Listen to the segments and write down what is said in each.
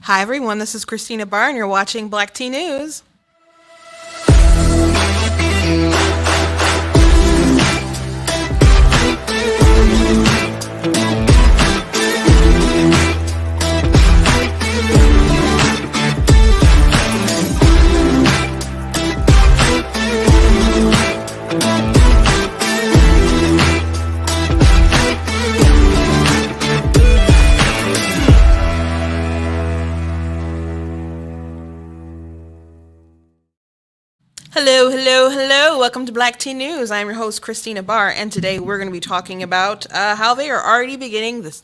Hi everyone, this is Christina Barr and you're watching Black Tea News. Hello, hello, hello. Welcome to Black Tea News. I'm your host, Christina Barr, and today we're going to be talking about how they are already beginning this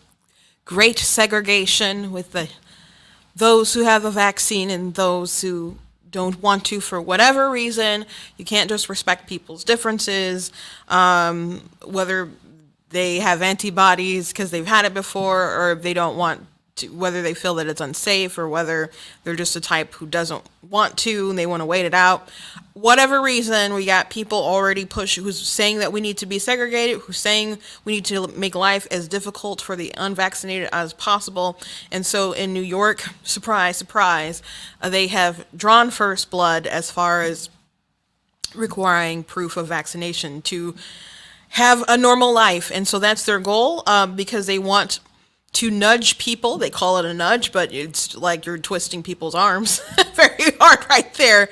great segregation with those who have a vaccine and those who don't want to for whatever reason. You can't just respect people's differences, whether they have antibodies because they've had it before or they don't want to, whether they feel that it's unsafe or whether they're just a type who doesn't want to and they want to wait it out. Whatever reason, we got people already who's saying that we need to be segregated, who's saying we need to make life as difficult for the unvaccinated as possible. And so in New York, surprise, surprise, they have drawn first blood as far as requiring proof of vaccination to have a normal life. And so that's their goal, because they want to nudge people. They call it a nudge, but it's like you're twisting people's arms very hard right there.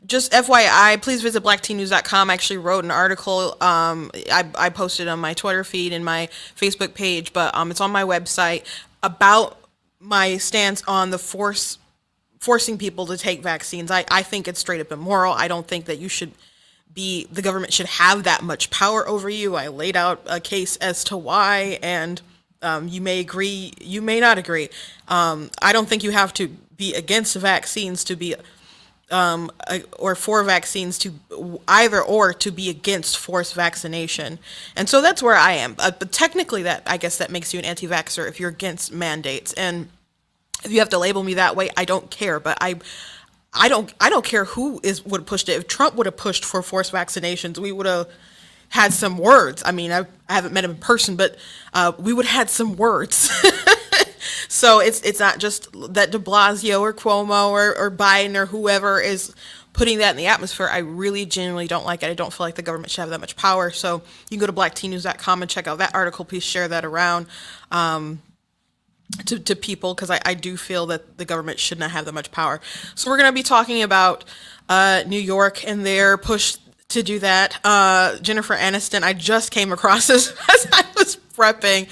Just FYI, please visit blacktnews.com. I actually wrote an article. I posted on my Twitter feed and my Facebook page, but it's on my website about my stance on the forcing people to take vaccines. I think it's straight up immoral. I don't think that the government should have that much power over you. I laid out a case as to why, and you may agree, you may not agree. I don't think you have to be against vaccines to be or for vaccines to either or to be against forced vaccination. And so that's where I am. But technically I guess that makes you an anti-vaxxer if you're against mandates. And if you have to label me that way, I don't care. But I don't care who would have pushed it. If Trump would have pushed for forced vaccinations, we would have had some words. I mean, I haven't met him in person, but we would have had some words. So it's not just that de Blasio or Cuomo or Biden or whoever is putting that in the atmosphere. I really genuinely don't like it. I don't feel like the government should have that much power. So you can go to blacktnews.com and check out that article. Please share that around to people, because I do feel that the government should not have that much power. So we're going to be talking about New York and their push to do that. Jennifer Aniston, I just came across this as I was prepping,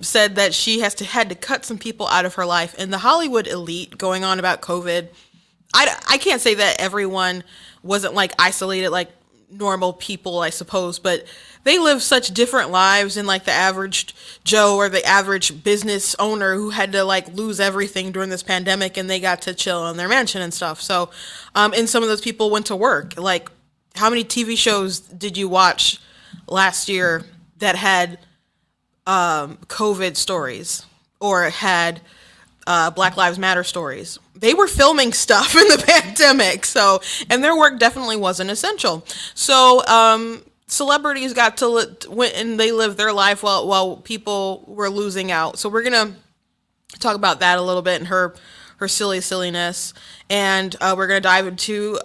said that she had to cut some people out of her life. And the Hollywood elite going on about COVID, I can't say that everyone wasn't like isolated like normal people, I suppose, but they live such different lives than like the average Joe or the average business owner who had to like lose everything during this pandemic and they got to chill in their mansion and stuff. So, and some of those people went to work. Like, how many TV shows did you watch last year that had COVID stories or had Black Lives Matter stories? They were filming stuff in the pandemic, so, and their work definitely wasn't essential. So celebrities got to went and they lived their life while people were losing out. So we're gonna talk about that a little bit and her silliness, and we're gonna dive into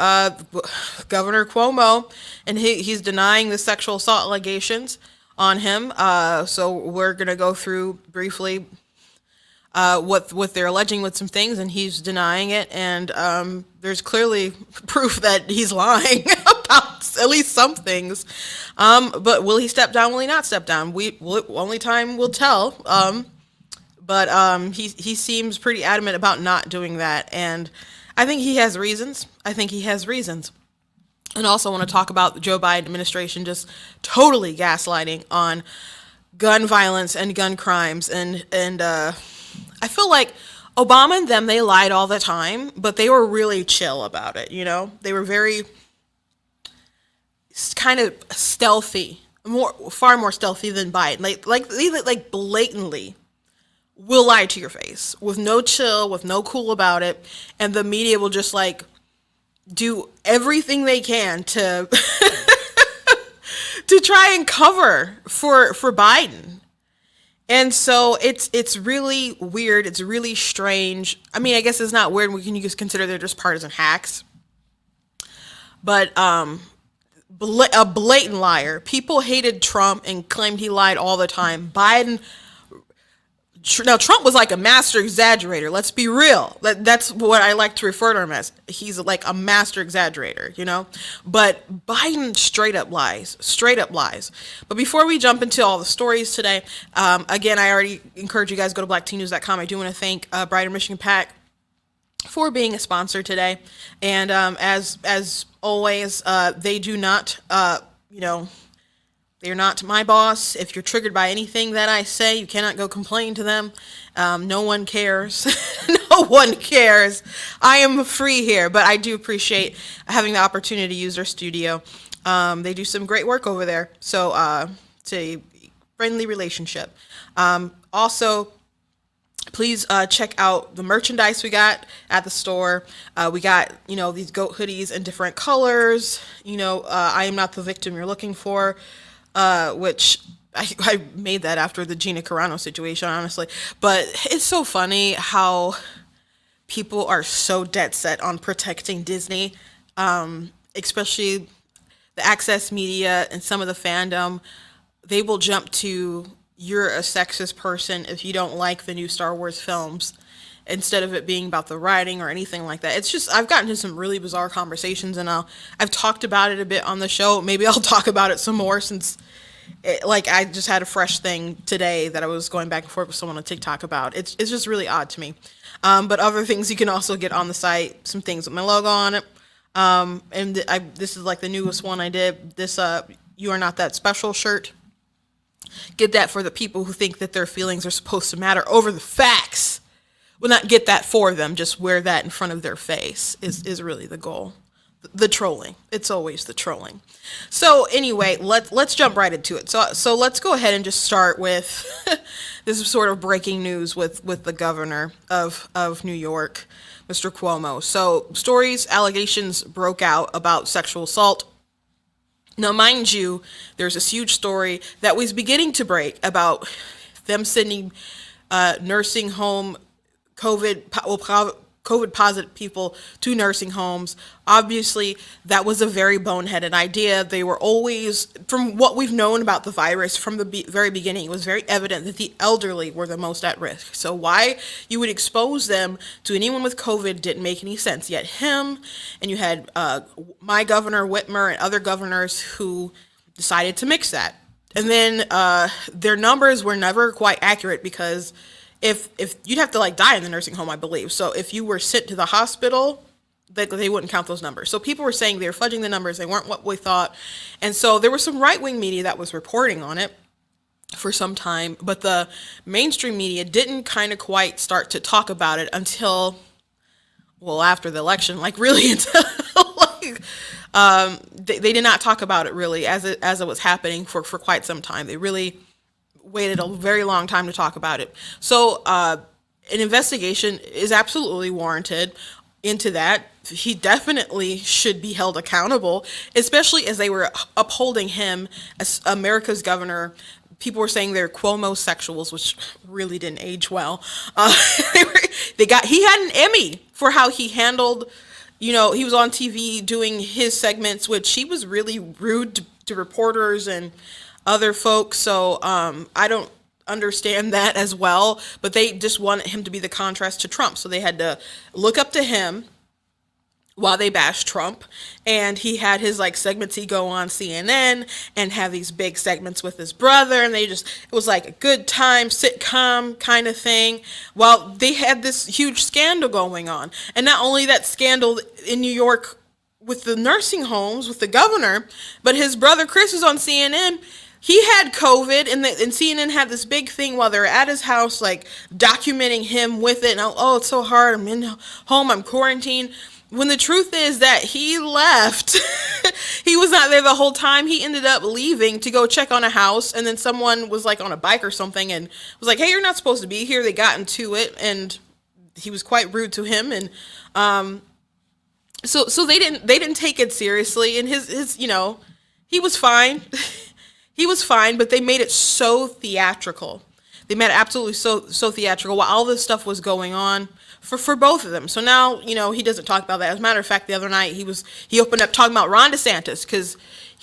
Governor Cuomo, and he's denying the sexual assault allegations on him. So we're gonna go through briefly what they're alleging with some things, and he's denying it, and there's clearly proof that he's lying about at least some things. But will he step down? Will he not step down? Only time will tell. But he seems pretty adamant about not doing that, and I think he has reasons. And also want to talk about the Joe Biden administration just totally gaslighting on gun violence and gun crimes, and I feel like Obama and them, they lied all the time, but they were really chill about it, you know? They were very kind of stealthy, far more stealthy than Biden. Like blatantly will lie to your face with no chill, with no cool about it, and the media will just like do everything they can to to try and cover for Biden. And so it's really weird. It's really strange. I mean, I guess it's not weird. We can just consider they're just partisan hacks. But a blatant liar. People hated Trump and claimed he lied all the time. Biden, now Trump was like a master exaggerator. Let's be real. That's what I like to refer to him as. He's like a master exaggerator, you know. But Biden straight up lies, straight up lies. But before we jump into all the stories today, again, I already encourage you guys to go to blacktnews.com. I do want to thank Brighter Michigan PAC for being a sponsor today, and as always, they do not, you know, they're not my boss. If you're triggered by anything that I say, you cannot go complain to them. No one cares. No one cares. I am free here, but I do appreciate having the opportunity to use their studio. They do some great work over there. So it's a friendly relationship. Also, please check out the merchandise we got at the store. We got, you know, these goat hoodies in different colors. You know, I am not the victim you're looking for. Which I made that after the Gina Carano situation, honestly. But it's so funny how people are so dead set on protecting Disney, especially the access media and some of the fandom. They will jump to, you're a sexist person if you don't like the new Star Wars films, instead of it being about the writing or anything like that. It's just, I've gotten into some really bizarre conversations, and I've talked about it a bit on the show. Maybe I'll talk about it some more, since like I just had a fresh thing today that I was going back and forth with someone on TikTok about. It's just really odd to me. But other things you can also get on the site, some things with my logo on it. And this is like the newest one I did. This "You Are Not That Special" shirt. Get that for the people who think that their feelings are supposed to matter over the facts. Well, not get that for them, just wear that in front of their face is really the goal. The trolling. It's always the trolling. So anyway, let's jump right into it. So let's go ahead and just start with this is sort of breaking news with the governor of New York, Mr. Cuomo. So allegations broke out about sexual assault. Now, mind you, there's this huge story that was beginning to break about them sending nursing home COVID positive people to nursing homes. Obviously, that was a very boneheaded idea. They were always, from what we've known about the virus from the very beginning, it was very evident that the elderly were the most at risk. So why you would expose them to anyone with COVID didn't make any sense. Yet him, and you had my governor, Whitmer, and other governors who decided to mix that. And then their numbers were never quite accurate, because if you'd have to like die in the nursing home, I believe. So if you were sent to the hospital, they wouldn't count those numbers. So people were saying they were fudging the numbers. They weren't what we thought. And so there was some right-wing media that was reporting on it for some time, but the mainstream media didn't kind of quite start to talk about it until, well, after the election, like really until like, they did not talk about it really as it was happening for quite some time. They really waited a very long time to talk about it. So an investigation is absolutely warranted into that. He definitely should be held accountable, especially as they were upholding him as America's governor. People were saying they're Cuomo-sexuals, which really didn't age well. He had an Emmy for how he handled, you know, he was on TV doing his segments, which he was really rude to reporters and other folks. So I don't understand that as well, but they just wanted him to be the contrast to Trump. So they had to look up to him while they bashed Trump. And he had his like segments, he'd go on CNN and have these big segments with his brother, and it was like a good time sitcom kind of thing, while they had this huge scandal going on. And not only that scandal in New York with the nursing homes with the governor, but his brother Chris was on CNN. He had COVID, and CNN had this big thing while they were at his house, like documenting him with it. And oh, it's so hard. I'm in home. I'm quarantined. When the truth is that he left. He was not there the whole time. He ended up leaving to go check on a house, and then someone was like on a bike or something and was like, "Hey, you're not supposed to be here." They got into it, and he was quite rude to him, and so they didn't take it seriously. And his you know, he was fine. He was fine, but they made it so theatrical. They made it absolutely so theatrical while all this stuff was going on for both of them. So now, he doesn't talk about that. As a matter of fact, the other night he opened up talking about Ron DeSantis because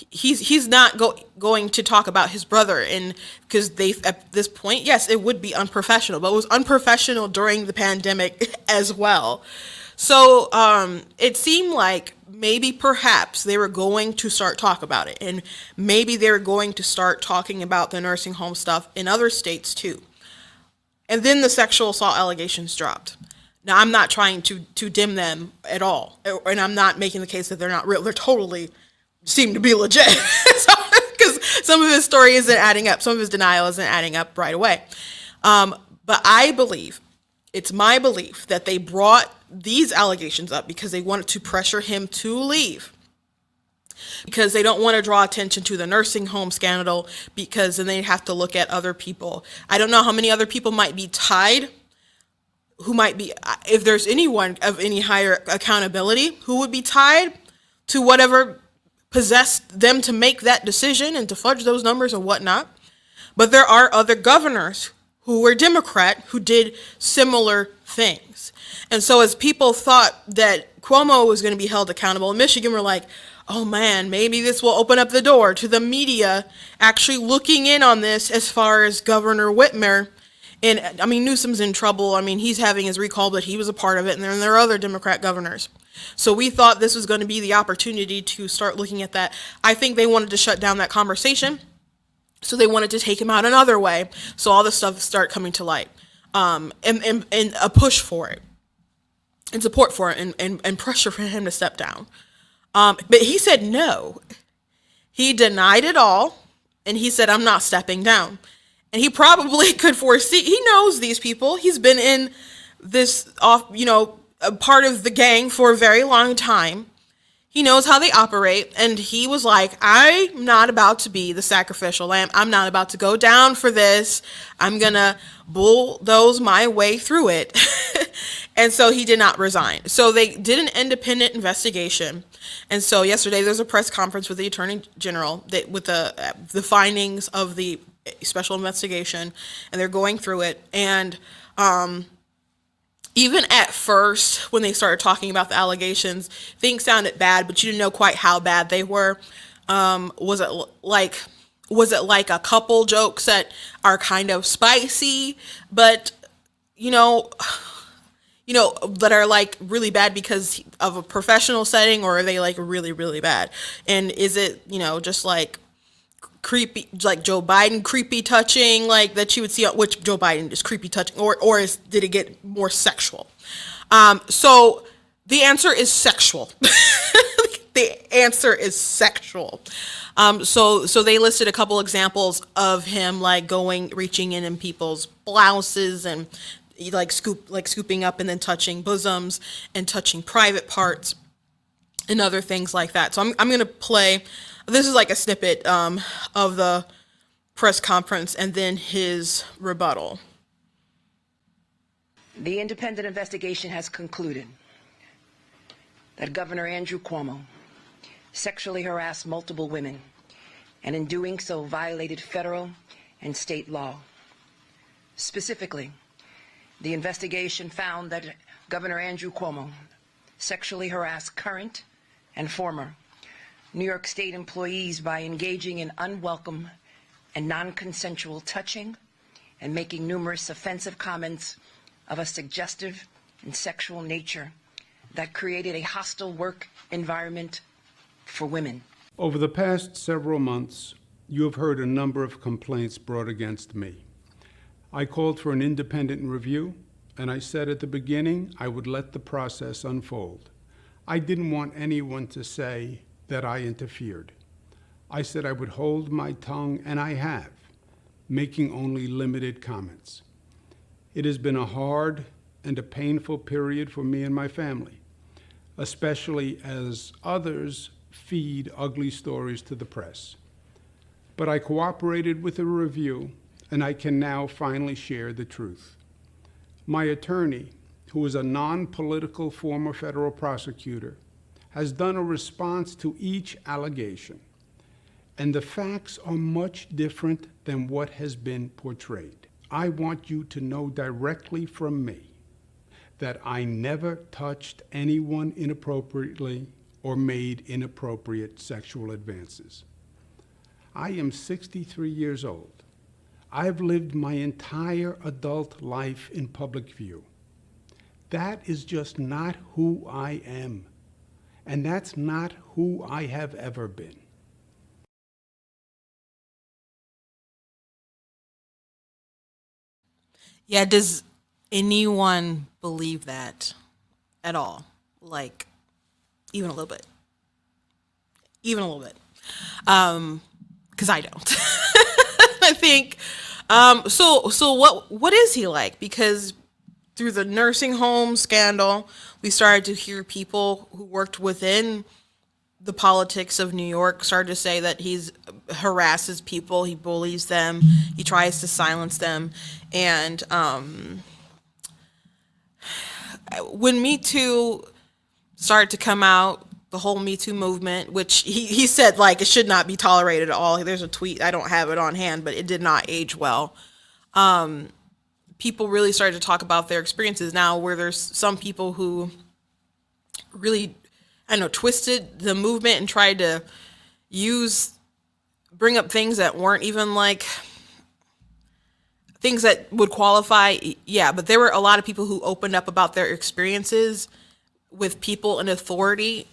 he's not going to talk about his brother, and because they, at this point, yes, it would be unprofessional, but it was unprofessional during the pandemic as well. So it seemed like maybe perhaps they were going to start talk about it, and maybe they were going to start talking about the nursing home stuff in other states too. And then the sexual assault allegations dropped. Now, I'm not trying to dim them at all, and I'm not making the case that they're not real. They're totally seem to be legit. Because some of his story isn't adding up. Some of his denial isn't adding up right away. But it's my belief that they brought these allegations up because they wanted to pressure him to leave. Because they don't want to draw attention to the nursing home scandal, because then they have to look at other people. I don't know how many other people might be tied, who might be, if there's anyone of any higher accountability, who would be tied to whatever possessed them to make that decision and to fudge those numbers and whatnot. But there are other governors who were Democrat who did similar things. And so as people thought that Cuomo was going to be held accountable in Michigan, we're like, oh man, maybe this will open up the door to the media actually looking in on this as far as Governor Whitmer. And I mean, Newsom's in trouble. I mean, he's having his recall, but he was a part of it. And then there are other Democrat governors. So we thought this was going to be the opportunity to start looking at that. I think they wanted to shut down that conversation. So they wanted to take him out another way. So all this stuff start coming to light. And a push for it. And support for it. And pressure for him to step down. But he said no. He denied it all. And he said, I'm not stepping down. And he probably could foresee, he knows these people. He's been in this a part of the gang for a very long time. He knows how they operate. And he was like, I'm not about to be the sacrificial lamb. I'm not about to go down for this. I'm going to bulldoze my way through it. And so he did not resign. So they did an independent investigation. And so yesterday there's a press conference with the Attorney General with the findings of the special investigation, and they're going through it. And even at first, when they started talking about the allegations, things sounded bad, but you didn't know quite how bad they were. Was it like a couple jokes that are kind of spicy, but that are like really bad because of a professional setting, or are they like really, really bad? And is it, just like creepy, like Joe Biden creepy touching, like that you would see, which Joe Biden is creepy touching, or did it get more sexual? So the answer is sexual. The answer is sexual. So they listed a couple examples of him like reaching in people's blouses and scooping up and then touching bosoms and touching private parts and other things like that. So I'm going to play. This is like a snippet of the press conference and then his rebuttal. The independent investigation has concluded that Governor Andrew Cuomo sexually harassed multiple women, and in doing so violated federal and state law. Specifically, the investigation found that Governor Andrew Cuomo sexually harassed current and former New York State employees by engaging in unwelcome and non-consensual touching and making numerous offensive comments of a suggestive and sexual nature that created a hostile work environment for women. Over the past several months, you have heard a number of complaints brought against me. I called for an independent review, and I said at the beginning I would let the process unfold. I didn't want anyone to say that I interfered. I said I would hold my tongue, and I have, making only limited comments. It has been a hard and a painful period for me and my family, especially as others feed ugly stories to the press. But I cooperated with the review, and I can now finally share the truth. My attorney, who is a non-political former federal prosecutor, has done a response to each allegation, and the facts are much different than what has been portrayed. I want you to know directly from me that I never touched anyone inappropriately or made inappropriate sexual advances. I am 63 years old. I've lived my entire adult life in public view. That is just not who I am, and that's not who I have ever been. Yeah, does anyone believe that at all? Like, even a little bit. Even a little bit. Because I don't. I think, so what is he like? Because through the nursing home scandal, we started to hear people who worked within the politics of New York started to say that he's harasses people, he bullies them, he tries to silence them. And when Me Too started to come out, the whole Me Too movement, which he said like it should not be tolerated at all. There's a tweet, I don't have it on hand, but it did not age well. People really started to talk about their experiences now, where there's some people who really, I don't know, twisted the movement and tried to bring up things that weren't even like things that would qualify. Yeah, but there were a lot of people who opened up about their experiences with people in authority,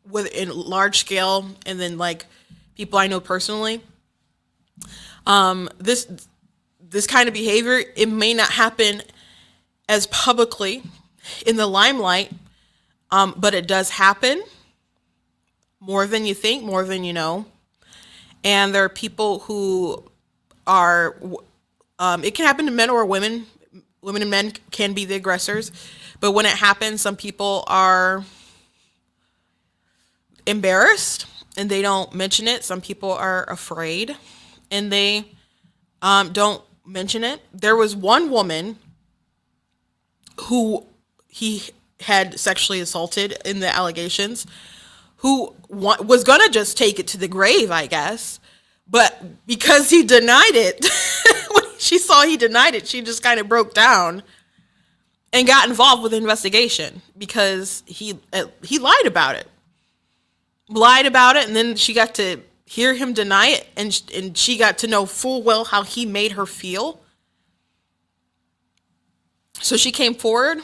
with in large scale, and then like people I know personally. This kind of behavior, it may not happen as publicly in the limelight, but it does happen more than you think, more than you know. And there are people who are, it can happen to men or women. Women and men can be the aggressors. But when it happens, some people are embarrassed and they don't mention it. Some people are afraid and they don't mention it. There was one woman who he had sexually assaulted in the allegations, who was going to just take it to the grave, I guess. But because he denied it, when she saw he denied it, she just kind of broke down and got involved with the investigation because he lied about it. And then she got to hear him deny it, and she got to know full well how he made her feel. So she came forward.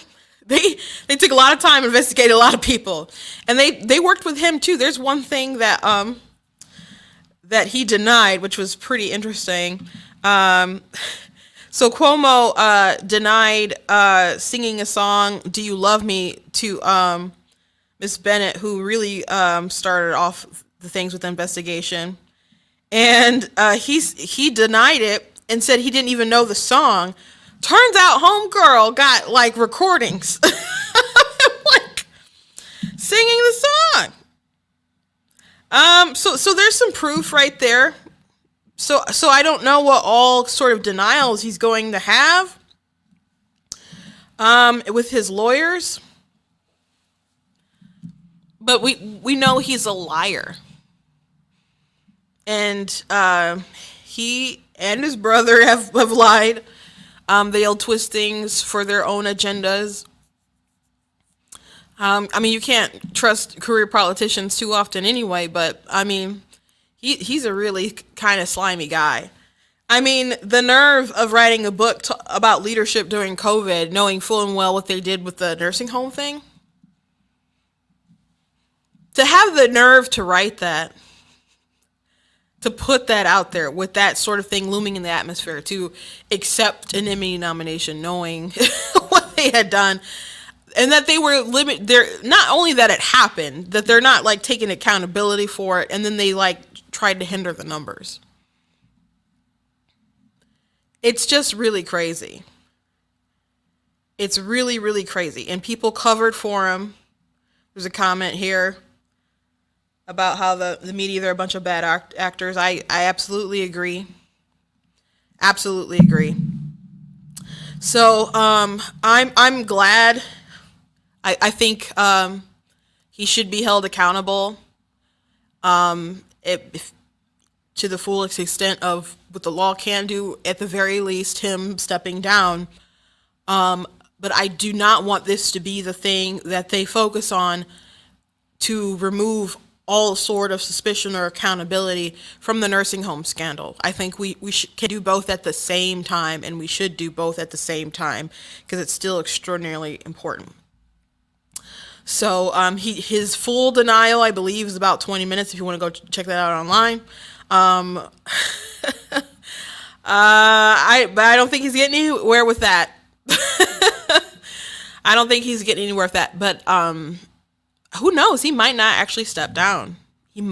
They took a lot of time, investigated a lot of people, and they worked with him too. There's one thing that that he denied, which was pretty interesting. So Cuomo denied singing a song, "Do You Love Me," to Miss Bennett, who really started off the things with the investigation. And he denied it and said he didn't even know the song. Turns out homegirl got like recordings like singing the song. So there's some proof right there. So I don't know what all sort of denials he's going to have with his lawyers. But we know he's a liar. And he and his brother have lied. They'll twist things for their own agendas. I mean, you can't trust career politicians too often anyway, but I mean, he's a really kind of slimy guy. I mean, the nerve of writing a book about leadership during COVID, knowing full and well what they did with the nursing home thing. To have the nerve to write that, to put that out there with that sort of thing looming in the atmosphere, to accept an Emmy nomination knowing what they had done, and that they were not only that it happened, that they're not like taking accountability for it, and then they like tried to hinder the numbers. It's just really crazy. It's really, really crazy. And people covered for him. There's a comment here about how the media, they're a bunch of bad actors. I absolutely agree. Absolutely agree. So I'm glad. I think he should be held accountable. to the fullest extent of what the law can do, at the very least, him stepping down. But I do not want this to be the thing that they focus on to remove all sort of suspicion or accountability from the nursing home scandal. I think we can do both at the same time, and we should do both at the same time because it's still extraordinarily important. So his full denial, I believe, is about 20 minutes if you want to go check that out online. But I don't think he's getting anywhere with that. I don't think he's getting anywhere with that. But who knows? He might not actually step down. It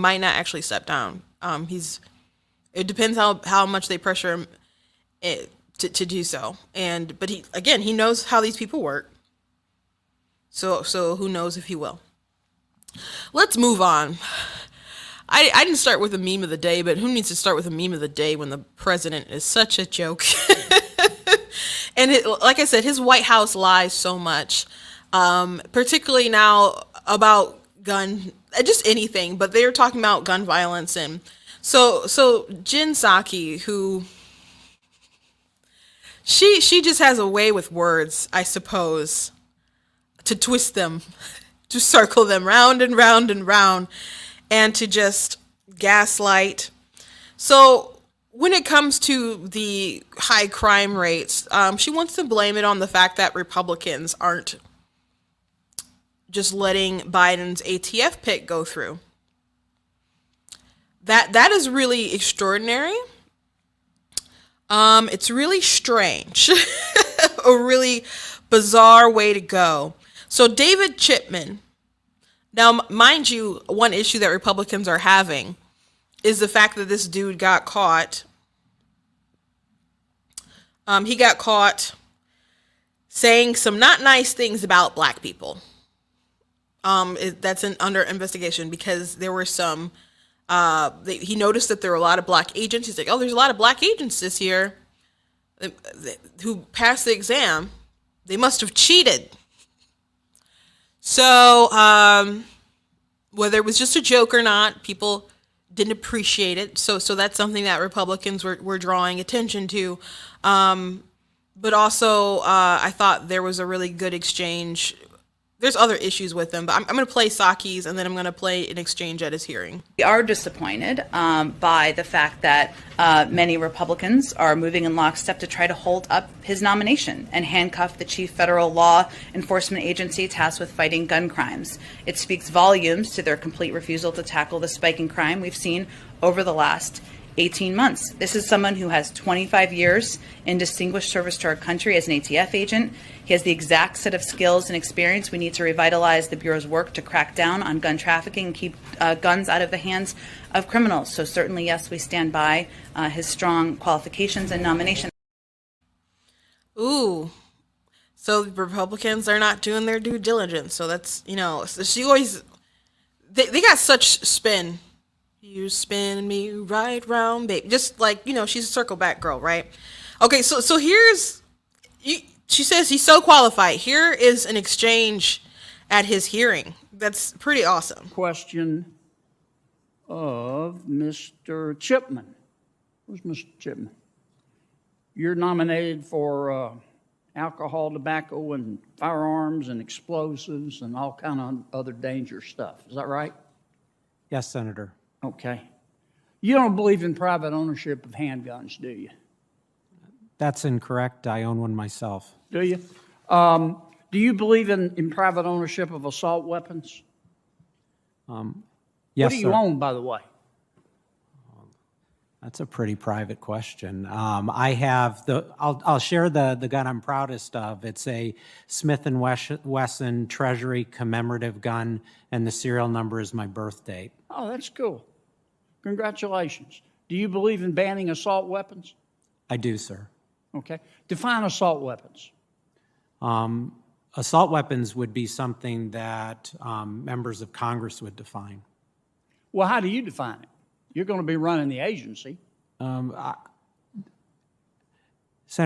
depends how much they pressure him to do so. But he knows how these people work. So who knows if he will. Let's move on. I didn't start with a meme of the day, but who needs to start with a meme of the day when the president is such a joke? And like I said, his White House lies so much, particularly now about just anything, but they're talking about gun violence. And so Jen Psaki, who she just has a way with words, I suppose, to twist them, to circle them round and round and round, and to just gaslight. So when it comes to the high crime rates, she wants to blame it on the fact that Republicans aren't just letting Biden's ATF pick go through. That is really extraordinary. It's really strange. A really bizarre way to go. So David Chipman, now mind you, one issue that Republicans are having is the fact that this dude got caught. He got caught saying some not nice things about black people. That's under investigation because there were some, he noticed that there were a lot of black agents. He's like, oh, there's a lot of black agents this year who passed the exam. They must have cheated. So whether it was just a joke or not, people didn't appreciate it. So that's something that Republicans were drawing attention to. But also, I thought there was a really good exchange. There's other issues with them, but I'm going to play Psaki's, and then I'm going to play an exchange at his hearing. We are disappointed by the fact that many Republicans are moving in lockstep to try to hold up his nomination and handcuff the chief federal law enforcement agency tasked with fighting gun crimes. It speaks volumes to their complete refusal to tackle the spiking crime we've seen over the last 18 months. This is someone who has 25 years in distinguished service to our country as an ATF agent. He has the exact set of skills and experience we need to revitalize the Bureau's work to crack down on gun trafficking and keep guns out of the hands of criminals. So certainly, yes, we stand by his strong qualifications and nomination. Ooh. So the Republicans are not doing their due diligence. So that's, so she always, they got such spin. You spin me right round, babe. Just like, she's a circle back girl, right? Okay, so she says he's so qualified. Here is an exchange at his hearing. That's pretty awesome. Question of Mr. Chipman. Where's Mr. Chipman? You're nominated for alcohol, tobacco, and firearms and explosives and all kind of other dangerous stuff. Is that right? Yes, Senator. Okay. You don't believe in private ownership of handguns, do you? That's incorrect. I own one myself. Do you? Do you believe in private ownership of assault weapons? Yes, What do you sir. own, by the way? That's a pretty private question. I have I'll share the gun I'm proudest of. It's a Smith & Wesson Treasury commemorative gun, and the serial number is my birth date. Oh, that's cool. Congratulations. Do you believe in banning assault weapons? I do, sir. Okay. Define assault weapons. Assault weapons would be something that members of Congress would define. Well, how do you define it? You're going to be running the agency. Senator,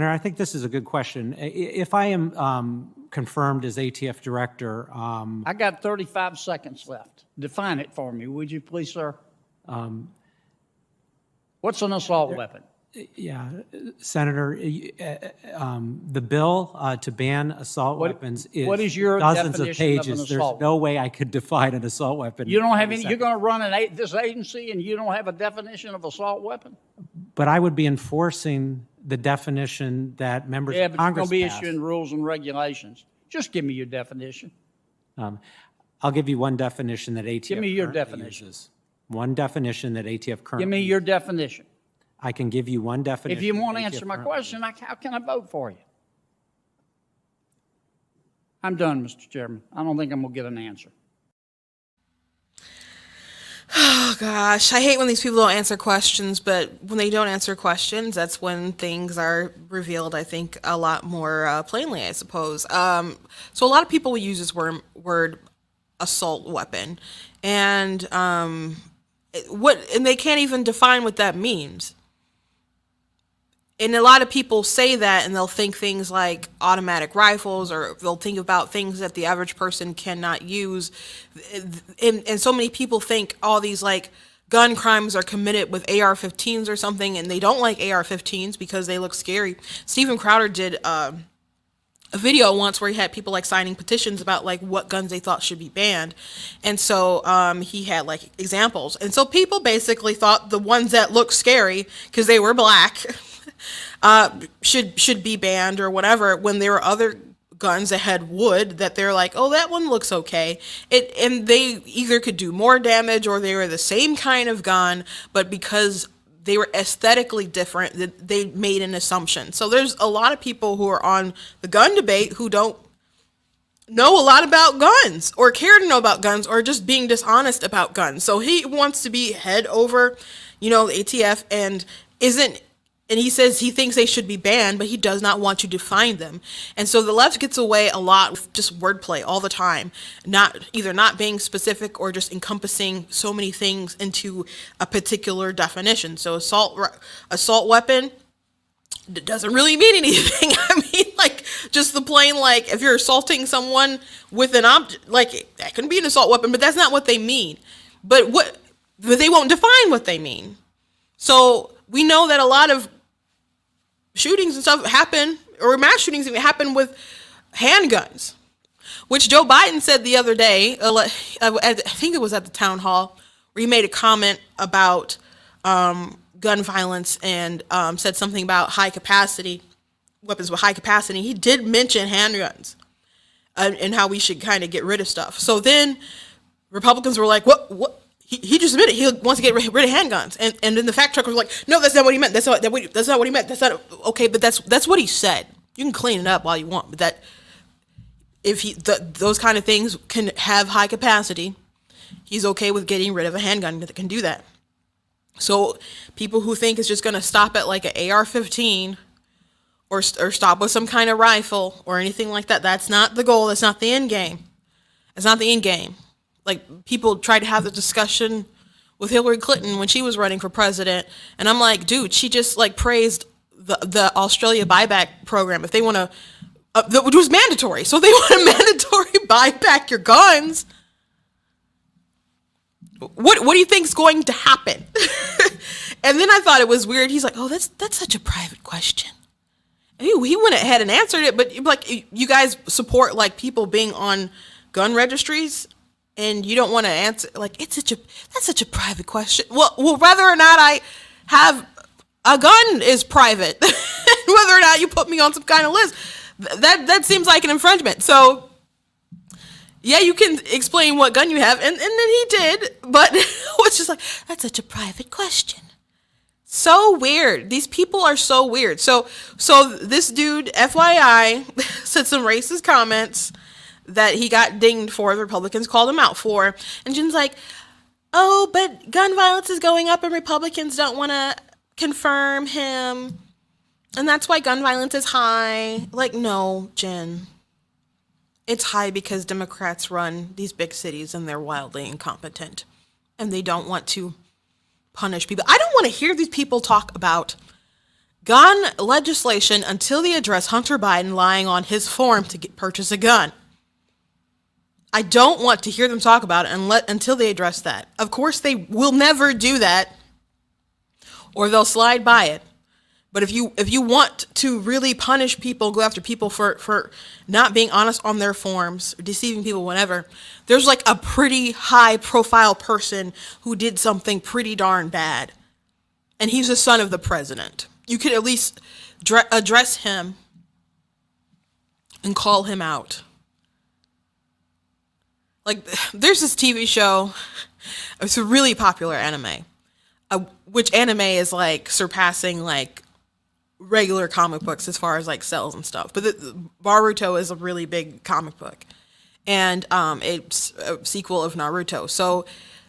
I think this is a good question. If I am confirmed as ATF director, I got 35 seconds left. Define it for me, would you please, sir? What's an assault weapon? Yeah, Senator, the bill to ban assault weapons what is your dozens of definition of an pages. There's assault no way I could define an assault weapon. You don't have in any. You're 30 going to run this agency, and you don't have a definition of assault weapon. But I would be enforcing the definition that members Yeah, of but you're Congress going to be passed. issuing rules and regulations. Just give me your definition. I'll give you one definition that ATF Give me your currently definition. uses. One definition that ATF currently Give me your definition. I can give you one definition. If you won't that ATF answer my currently question, how can I vote for you? I'm done, Mr. Chairman. I don't think I'm going to get an answer. Oh gosh, I hate when these people don't answer questions, but when they don't answer questions, that's when things are revealed, I think, a lot more plainly, I suppose. So a lot of people will use this word assault weapon, and and they can't even define what that means. And a lot of people say that, and they'll think things like automatic rifles, or they'll think about things that the average person cannot use. And so many people think all these like gun crimes are committed with AR-15s or something, and they don't like AR-15s because they look scary. Stephen Crowder did a video once where he had people like signing petitions about like what guns they thought should be banned, and so he had like examples, and so people basically thought the ones that looked scary because they were black should be banned or whatever, when there were other guns that had wood that they're like, oh, that one looks okay. And they either could do more damage or they were the same kind of gun, but because they were aesthetically different, they made an assumption. So there's a lot of people who are on the gun debate who don't know a lot about guns or care to know about guns, or just being dishonest about guns. So he wants to be head over, the ATF, and he says he thinks they should be banned, but he does not want to define them. And so the left gets away a lot with just wordplay all the time, either not being specific or just encompassing so many things into a particular definition. So assault weapon doesn't really mean anything. I mean, like, just the plain, like, if you're assaulting someone with an object, like, that can be an assault weapon, but that's not what they mean. But they won't define what they mean. So we know that a lot of shootings and stuff happen, or mass shootings even happen, with handguns, which Joe Biden said the other day, I think it was at the town hall, where he made a comment about gun violence and said something about weapons with high capacity. He did mention handguns and how we should kind of get rid of stuff. So then Republicans were like, what? He just admitted he wants to get rid of handguns, and then the fact checker was like, no, that's not what he meant. That's not what he meant. That's not okay, but that's what he said. You can clean it up all you want, but that if those kind of things can have high capacity, he's okay with getting rid of a handgun that can do that. So people who think it's just going to stop at like an AR-15 or stop with some kind of rifle or anything like that, that's not the goal. That's not the end game. It's not the end game. Like, people tried to have the discussion with Hillary Clinton when she was running for president, and I'm like, dude, she just like praised the Australia buyback program. If they want to, which was mandatory, so if they want to mandatory buy back your guns, what do you think's going to happen? And then I thought it was weird. He's like, oh, that's such a private question. And he went ahead and answered it, but like, you guys support like people being on gun registries, and you don't want to answer, like, that's such a private question. Well, whether or not I have a gun is private. Whether or not you put me on some kind of list, that seems like an infringement. So yeah, you can explain what gun you have, and then he did, but it's just like, that's such a private question. So weird. These people are so weird. So this dude, FYI, said some racist comments that he got dinged for, the Republicans called him out for, and Jen's like, oh, but gun violence is going up and Republicans don't want to confirm him, and that's why gun violence is high. Like, no, Jen. It's high because Democrats run these big cities and they're wildly incompetent, and they don't want to punish people. I don't want to hear these people talk about gun legislation until they address Hunter Biden lying on his form to purchase a gun. I don't want to hear them talk about it until they address that. Of course, they will never do that. or they'll slide by it. But if you want to really punish people, go after people for not being honest on their forms, deceiving people, whatever, there's like a pretty high profile person who did something pretty darn bad. And he's the son of the president. You could at least address him and call him out. Like, there's this TV show, it's a really popular anime, which anime is like surpassing like regular comic books as far as like sales and stuff. But Boruto is a really big comic book, and it's a sequel of Naruto. So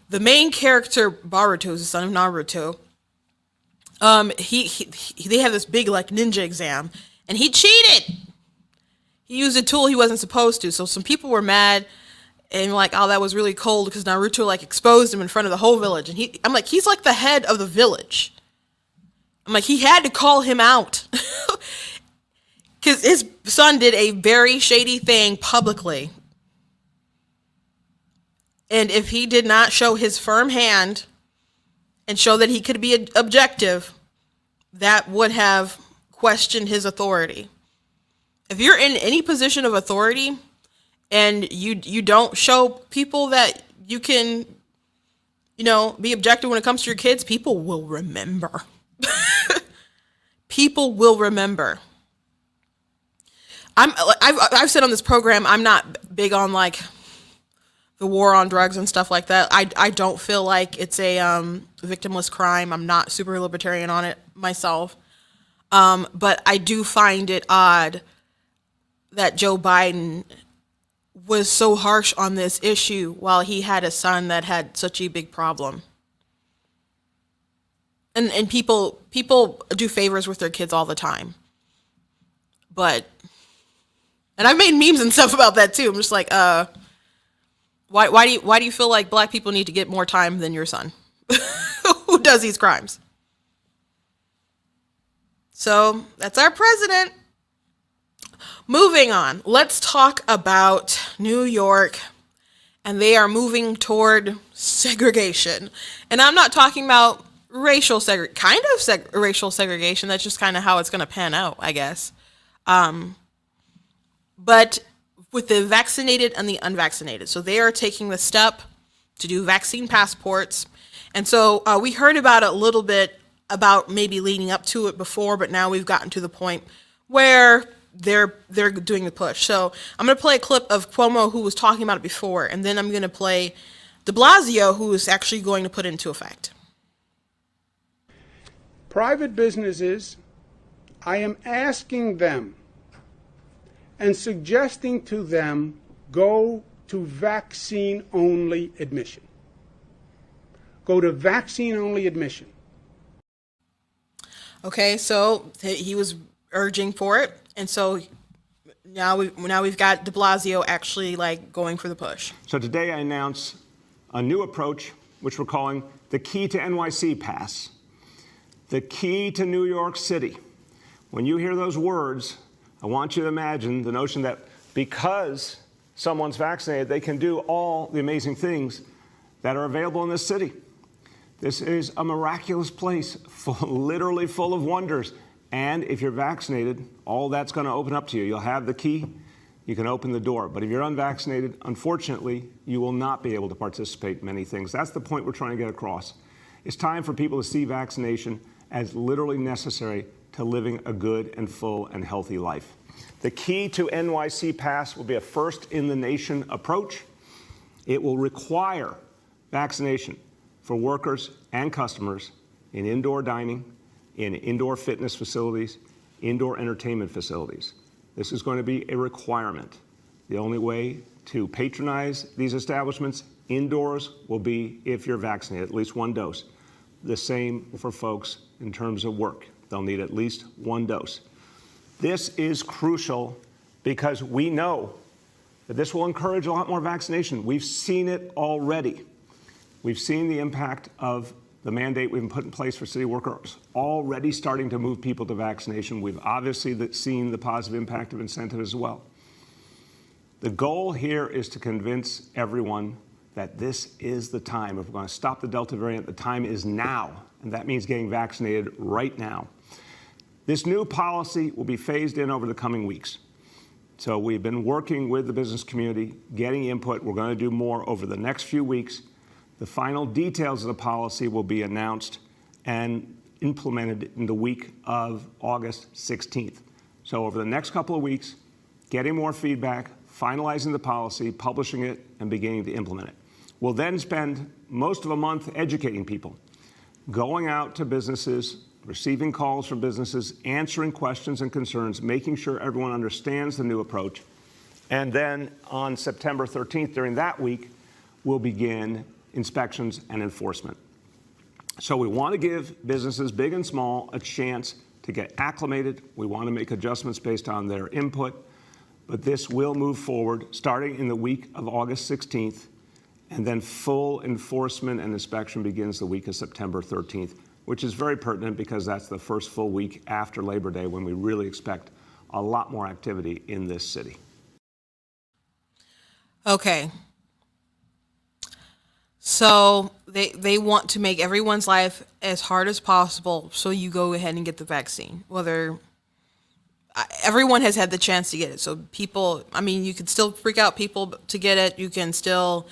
the main character Boruto is the son of Naruto. They have this big like ninja exam, and he cheated. He used a tool he wasn't supposed to. So some people were mad and like, oh, that was really cold because Naruto like exposed him in front of the whole village. And I'm like, he's like the head of the village. I'm like, he had to call him out because his son did a very shady thing publicly. And if he did not show his firm hand and show that he could be objective, that would have questioned his authority. If you're in any position of authority and you don't show people that you can, be objective when it comes to your kids, people will remember. People will remember. I've said on this program, I'm not big on like the war on drugs and stuff like that. I don't feel like it's a victimless crime. I'm not super libertarian on it myself. But I do find it odd that Joe Biden was so harsh on this issue while he had a son that had such a big problem. And people do favors with their kids all the time. And I've made memes and stuff about that too. I'm just like, why do you feel like black people need to get more time than your son who does these crimes? So that's our president. Moving on, let's talk about New York, and they are moving toward segregation. And I'm not talking about racial racial segregation. That's just kind of how it's going to pan out, I guess. But with the vaccinated and the unvaccinated. So they are taking the step to do vaccine passports. And so we heard about it a little bit about maybe leading up to it before, but now we've gotten to the point where they're doing the push. So I'm going to play a clip of Cuomo, who was talking about it before, and then I'm going to play de Blasio, who is actually going to put it into effect. Private businesses, I am asking them and suggesting to them, go to vaccine-only admission. Go to vaccine-only admission. Okay, so he was urging for it, and so now we've got de Blasio actually like going for the push. So today I announce a new approach, which we're calling the key to NYC Pass, the key to New York City. When you hear those words, I want you to imagine the notion that because someone's vaccinated, they can do all the amazing things that are available in this city. This is a miraculous place, literally full of wonders. And if you're vaccinated, all that's going to open up to you. You'll have the key. You can open the door. But if you're unvaccinated, unfortunately, you will not be able to participate in many things. That's the point we're trying to get across. It's time for people to see vaccination as literally necessary to living a good and full and healthy life. The key to NYC Pass will be a first-in-the-nation approach. It will require vaccination for workers and customers in indoor dining, in indoor fitness facilities, indoor entertainment facilities. This is going to be a requirement. The only way to patronize these establishments indoors will be if you're vaccinated, at least one dose. The same for folks in terms of work. They'll need at least one dose. This is crucial because we know that this will encourage a lot more vaccination. We've seen it already. We've seen the impact of the mandate we've put in place for city workers already starting to move people to vaccination. We've obviously seen the positive impact of incentive as well. The goal here is to convince everyone that this is the time. If we're going to stop the Delta variant, the time is now, and that means getting vaccinated right now. This new policy will be phased in over the coming weeks. So we've been working with the business community, getting input. We're going to do more over the next few weeks. The final details of the policy will be announced and implemented in the week of August 16th. So over the next couple of weeks, getting more feedback, finalizing the policy, publishing it, and beginning to implement it. We'll then spend most of a month educating people, going out to businesses, receiving calls from businesses, answering questions and concerns, making sure everyone understands the new approach. And then on September 13th, during that week, we'll begin inspections and enforcement. So we want to give businesses, big and small, a chance to get acclimated. We want to make adjustments based on their input. But this will move forward starting in the week of August 16th, and then full enforcement and inspection begins the week of September 13th, which is very pertinent because that's the first full week after Labor Day when we really expect a lot more activity in this city. Okay. So they want to make everyone's life as hard as possible so you go ahead and get the vaccine. Everyone has had the chance to get it. So people, I mean, you could still freak out people to get it. You can still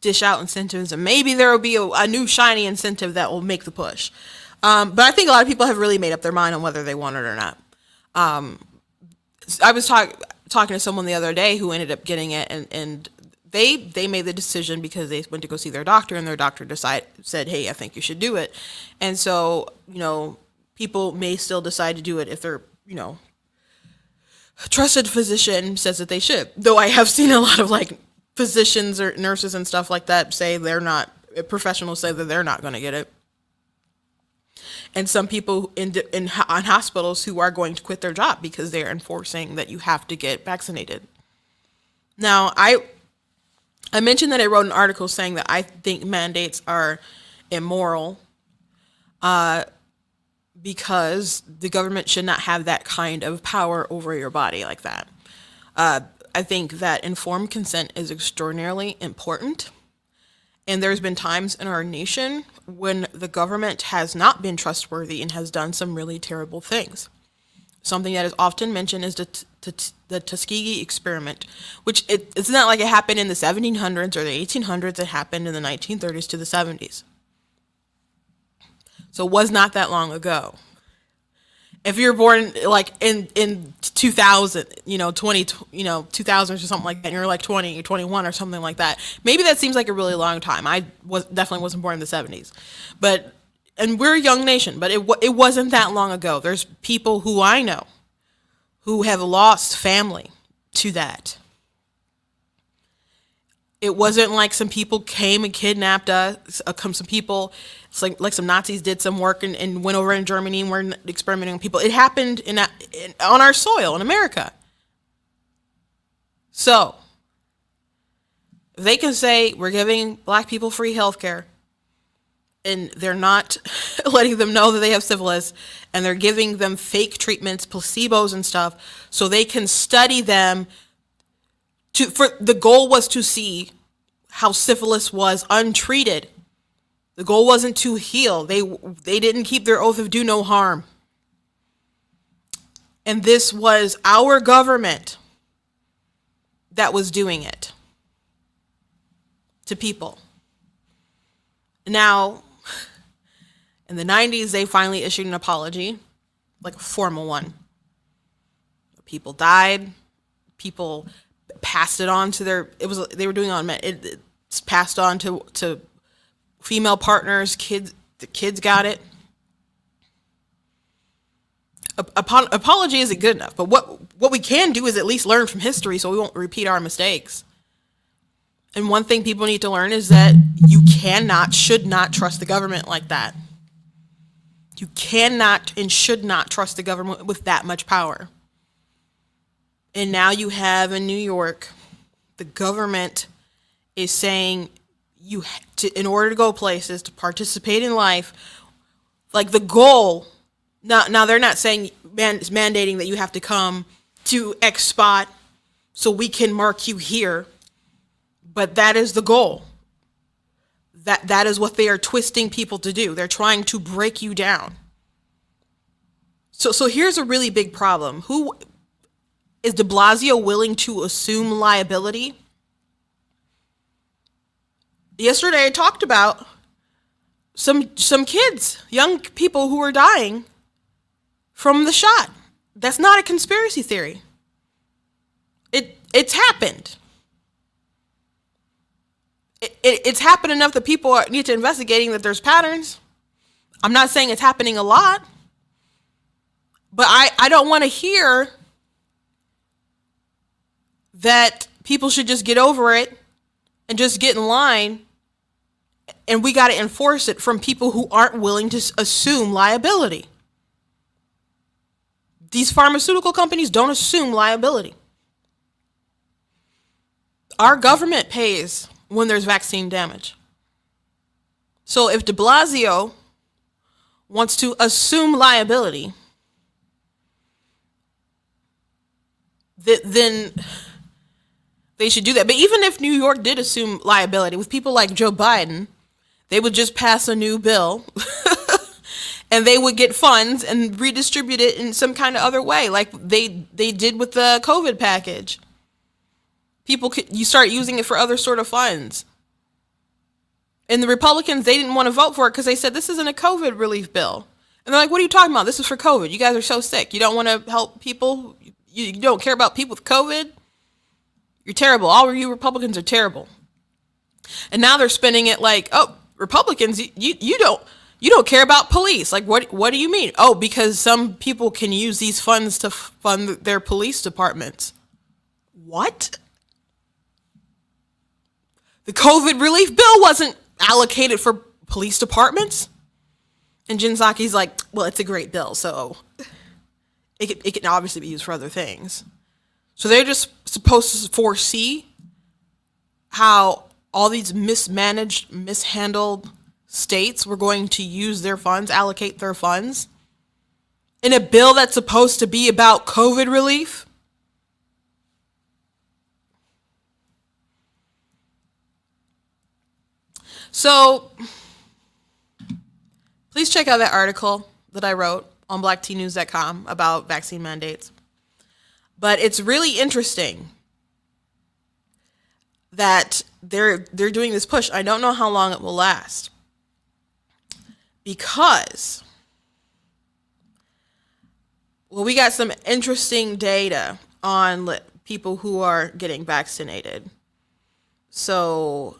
dish out incentives, and maybe there will be a new shiny incentive that will make the push. But I think a lot of people have really made up their mind on whether they want it or not. I was talking to someone the other day who ended up getting it, and they made the decision because they went to go see their doctor, and their doctor said, hey, I think you should do it. And so, people may still decide to do it if they're, a trusted physician says that they should. Though I have seen a lot of physicians or nurses and stuff like that say they're not, professionals say that they're not going to get it. And some people on hospitals who are going to quit their job because they're enforcing that you have to get vaccinated. Now, I mentioned that I wrote an article saying that I think mandates are immoral because the government should not have that kind of power over your body like that. I think that informed consent is extraordinarily important. And there's been times in our nation when the government has not been trustworthy and has done some really terrible things. Something that is often mentioned is the Tuskegee experiment, which it's not like it happened in the 1700s or the 1800s. It happened in the 1930s to the 70s. So it was not that long ago. If you're born in 2000, 2000 or something like that, and you're 20 or 21 or something like that, maybe that seems like a really long time. I definitely wasn't born in the 70s, and we're a young nation, but it wasn't that long ago. There's people who I know who have lost family to that. It wasn't like some people came and kidnapped us. Some people, it's like some Nazis did some work and went over in Germany and were experimenting on people. It happened on our soil in America. So they can say we're giving black people free health care, and they're not letting them know that they have syphilis, and they're giving them fake treatments, placebos and stuff, so they can study them. The goal was to see how syphilis was untreated. The goal wasn't to heal. They didn't keep their oath of do no harm. And this was our government that was doing it to people. Now, in the 90s, they finally issued an apology, like a formal one. People died. People passed it on to they were doing it's passed on to female partners, kids. The kids got it. Apology isn't good enough, but what we can do is at least learn from history so we won't repeat our mistakes. And one thing people need to learn is that you should not trust the government like that. You cannot and should not trust the government with that much power. And now you have in New York, the government is saying in order to go places, to participate in life, the goal. Now they're not saying mandating that you have to come to X spot so we can mark you here, but that is the goal. That is what they are twisting people to do. They're trying to break you down. So here's a really big problem. Who is de Blasio willing to assume liability? Yesterday I talked about some kids, young people who are dying from the shot. That's not a conspiracy theory. It's happened. It's happened enough that people need to investigating that there's patterns. I'm not saying it's happening a lot, but I don't want to hear that people should just get over it and just get in line, and we got to enforce it from people who aren't willing to assume liability. These pharmaceutical companies don't assume liability. Our government pays when there's vaccine damage. So if de Blasio wants to assume liability, then they should do that. But even if New York did assume liability with people like Joe Biden, they would just pass a new bill and they would get funds and redistribute it in some kind of other way, like they did with the COVID package. You start using it for other sort of funds. And the Republicans, they didn't want to vote for it because they said this isn't a COVID relief bill. And they're like, what are you talking about? This is for COVID. You guys are so sick. You don't want to help people. You don't care about people with COVID. You're terrible. All of you Republicans are terrible. And now they're spinning it like, oh, Republicans, you don't care about police. Like, what do you mean? Oh, because some people can use these funds to fund their police departments. What? The COVID relief bill wasn't allocated for police departments. And Jen Psaki's like, well, it's a great bill, so it can obviously be used for other things. So they're just supposed to foresee how all these mismanaged, mishandled states were going to use their funds, allocate their funds in a bill that's supposed to be about COVID relief. So please check out that article that I wrote on blacktnews.com about vaccine mandates. But it's really interesting that they're doing this push. I don't know how long it will last, because, well, we got some interesting data on people who are getting vaccinated. So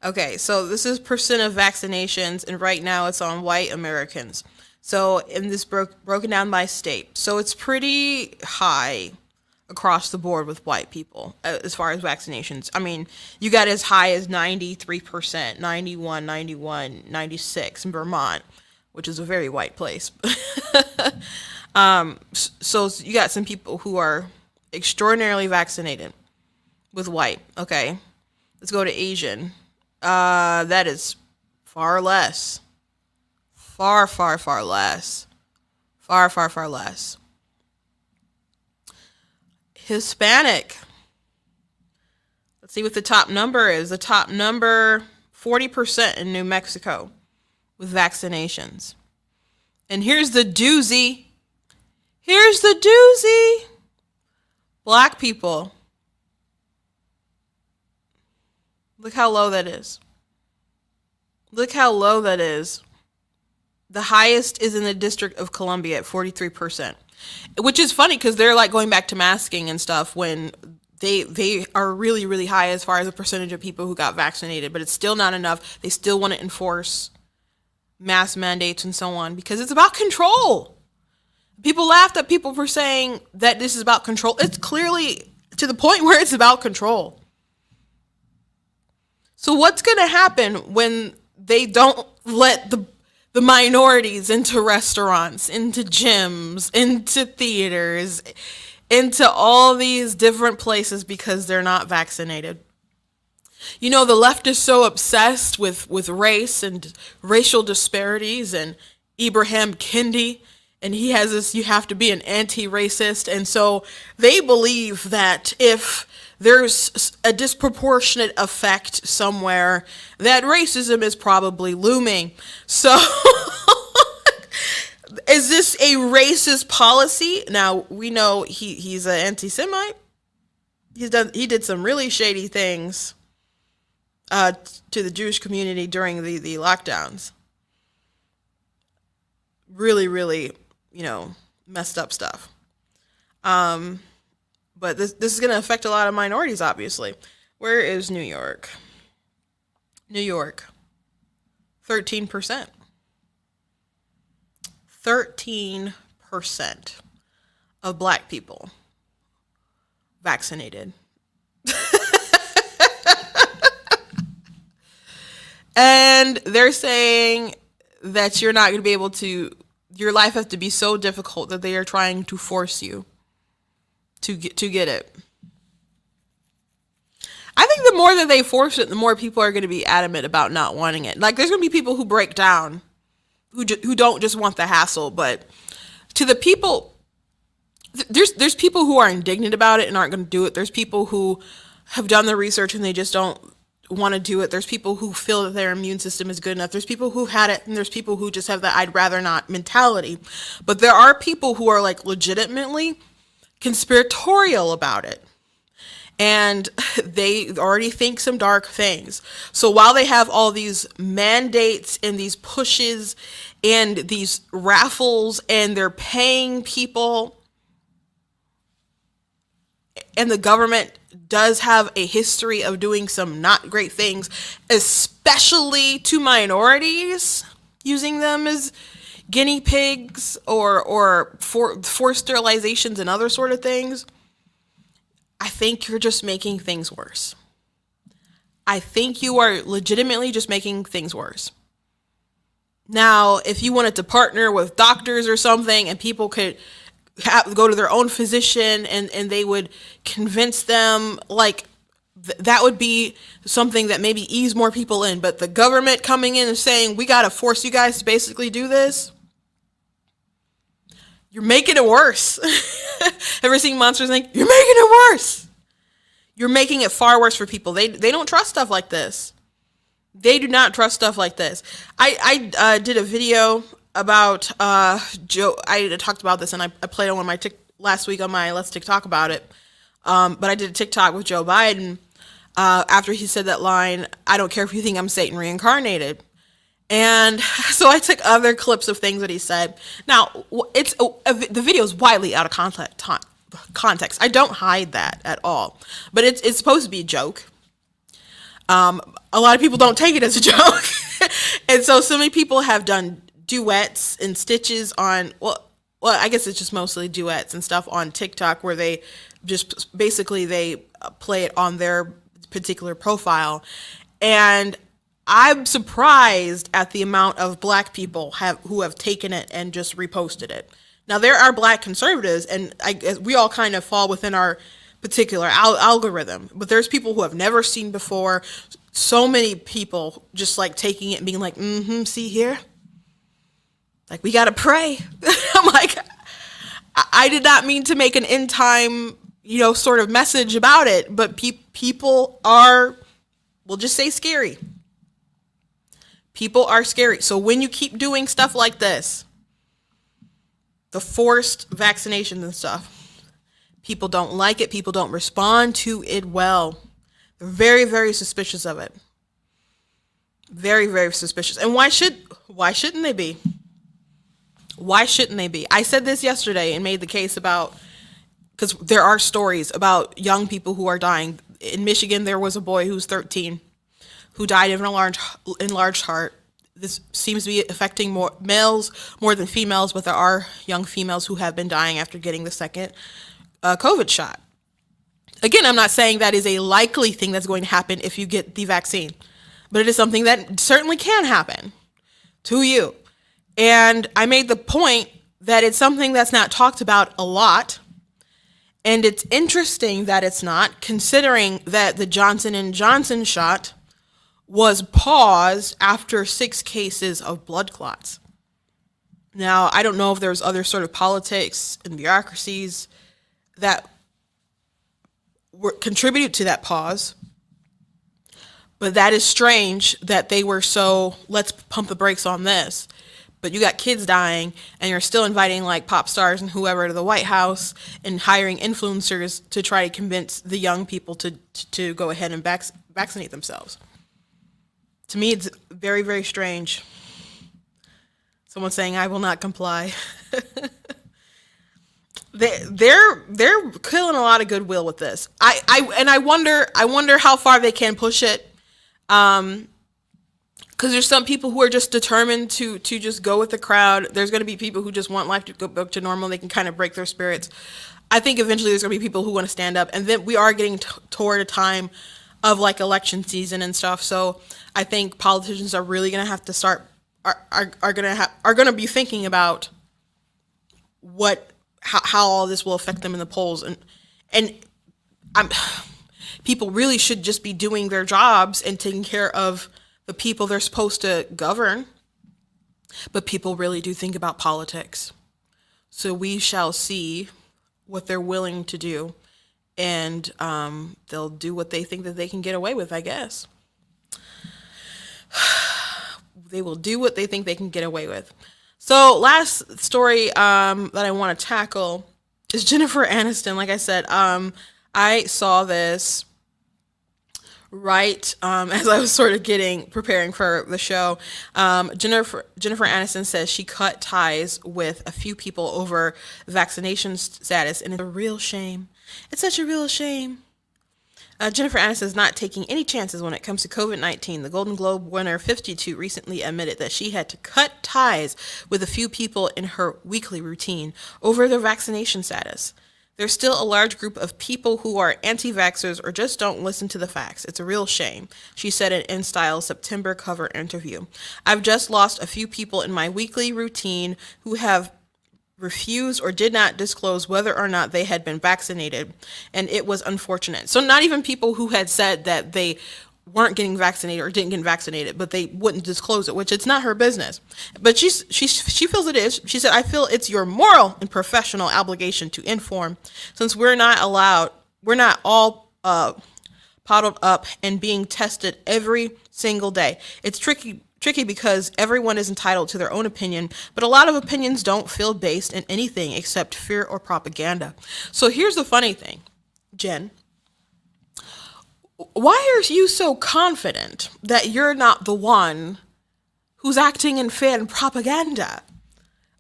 okay, so this is percent of vaccinations, and right now it's on white Americans. So in this broken down by state. So it's pretty high across the board with white people as far as vaccinations. I mean, you got as high as 93%, 91, 91, 96 in Vermont, which is a very white place. So you got some people who are extraordinarily vaccinated with white. Okay, let's go to Asian. That is far less. Far, far, far less. Far, far, far less. Hispanic. Let's see what the top number is. The top number, 40% in New Mexico with vaccinations. And here's the doozy. Here's the doozy. Black people. Look how low that is. Look how low that is. The highest is in the District of Columbia at 43%, which is funny because they're like going back to masking and stuff when they are really, really high as far as the percentage of people who got vaccinated, but it's still not enough. They still want to enforce mask mandates and so on because it's about control. People laughed at people for saying that this is about control. It's clearly to the point where it's about control. So what's going to happen when they don't let the minorities into restaurants, into gyms, into theaters, into all these different places because they're not vaccinated? You know, the left is so obsessed with race and racial disparities, and Ibrahim Kendi, and he has this, you have to be an anti-racist. And so they believe that if there's a disproportionate effect somewhere that racism is probably looming. So is this a racist policy? Now, we know he's an anti-Semite. He did some really shady things to the Jewish community during the lockdowns. Really, really, messed up stuff. But this is going to affect a lot of minorities, obviously. Where is New York? New York, 13%. 13% of black people vaccinated. And they're saying that you're not going to be able to, your life has to be so difficult that they are trying to force you to get it. I think the more that they force it, the more people are going to be adamant about not wanting it. Like, there's going to be people who break down, who don't just want the hassle, but to the people, there's people who are indignant about it and aren't going to do it. There's people who have done the research and they just don't want to do it. There's people who feel that their immune system is good enough. There's people who've had it, and there's people who just have that I'd rather not mentality. But there are people who are like legitimately conspiratorial about it. And they already think some dark things. So while they have all these mandates and these pushes and these raffles and they're paying people, and the government does have a history of doing some not great things, especially to minorities, using them as guinea pigs or for forced sterilizations and other sort of things, I think you're just making things worse. I think you are legitimately just making things worse. Now, if you wanted to partner with doctors or something and people could go to their own physician and they would convince them, like, that would be something that maybe ease more people in. But the government coming in and saying, we got to force you guys to basically do this, you're making it worse. Ever seen Monsters Inc? You're making it worse. You're making it far worse for people. They don't trust stuff like this. They do not trust stuff like this. I did a video about Joe. I talked about this and I played on one of my last week on my Let's TikTok about it. But I did a TikTok with Joe Biden after he said that line, "I don't care if you think I'm Satan reincarnated." And so I took other clips of things that he said. Now, the video is widely out of context. I don't hide that at all. But it's supposed to be a joke. A lot of people don't take it as a joke. And so many people have done duets and stitches on, well, I guess it's just mostly duets and stuff on TikTok where they just basically they play it on their particular profile. And I'm surprised at the amount of black people who have taken it and just reposted it. Now, there are black conservatives, and I guess we all kind of fall within our particular algorithm, but there's people who have never seen before. So many people just like taking it and being like, see here? Like, we got to pray. I'm like, I did not mean to make an end time, sort of message about it, but people are, we'll just say scary. People are scary. So when you keep doing stuff like this, the forced vaccinations and stuff, people don't like it. People don't respond to it well. They're very, very suspicious of it. Very, very suspicious. And why shouldn't they be? Why shouldn't they be? I said this yesterday and made the case about, because there are stories about young people who are dying. In Michigan, there was a boy who's 13 who died of an enlarged heart. This seems to be affecting more males more than females, but there are young females who have been dying after getting the second COVID shot. Again, I'm not saying that is a likely thing that's going to happen if you get the vaccine, but it is something that certainly can happen to you. And I made the point that it's something that's not talked about a lot. And it's interesting that it's not, considering that the Johnson & Johnson shot was paused after 6 cases of blood clots. Now, I don't know if there's other sort of politics and bureaucracies that contributed to that pause. But that is strange that they were so, let's pump the brakes on this. But you got kids dying, and you're still inviting like pop stars and whoever to the White House and hiring influencers to try to convince the young people to go ahead and vaccinate themselves. To me, it's very, very strange. Someone saying, "I will not comply." They're killing a lot of goodwill with this. I wonder how far they can push it. Because there's some people who are just determined to just go with the crowd. There's going to be people who just want life to go back to normal. They can kind of break their spirits. I think eventually there's going to be people who want to stand up, and then we are getting toward a time of like election season and stuff. So I think politicians are really going to have to start are going to be thinking about how all this will affect them in the polls, and people really should just be doing their jobs and taking care of the people they're supposed to govern. But people really do think about politics. So we shall see what they're willing to do. And they'll do what they think that they can get away with, I guess. They will do what they think they can get away with. So last story that I want to tackle is Jennifer Aniston. Like I said, I saw this right as I was sort of preparing for the show. Jennifer Aniston says she cut ties with a few people over vaccination status, and it's a real shame. It's such a real shame. Jennifer Aniston is not taking any chances when it comes to COVID-19. The Golden Globe winner 52 recently admitted that she had to cut ties with a few people in her weekly routine over their vaccination status. There's still a large group of people who are anti-vaxxers or just don't listen to the facts. It's a real shame, she said in InStyle's September cover interview. I've just lost a few people in my weekly routine who have refused or did not disclose whether or not they had been vaccinated, and it was unfortunate. So not even people who had said that they weren't getting vaccinated or didn't get vaccinated, but they wouldn't disclose it, which it's not her business. But she feels it is. She said, "I feel it's your moral and professional obligation to inform, since we're not all bottled up and being tested every single day. It's tricky because everyone is entitled to their own opinion, but a lot of opinions don't feel based in anything except fear or propaganda." So here's the funny thing, Jen. Why are you so confident that you're not the one who's acting in fear and propaganda?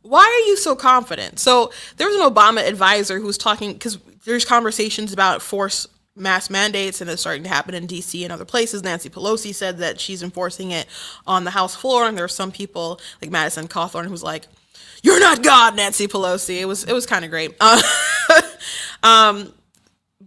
Why are you so confident? So there was an Obama advisor who was talking, because there's conversations about forced mask mandates, and it's starting to happen in DC and other places. Nancy Pelosi said that she's enforcing it on the House floor, and there are some people like Madison Cawthorn who's like, "You're not God, Nancy Pelosi." It was kind of great.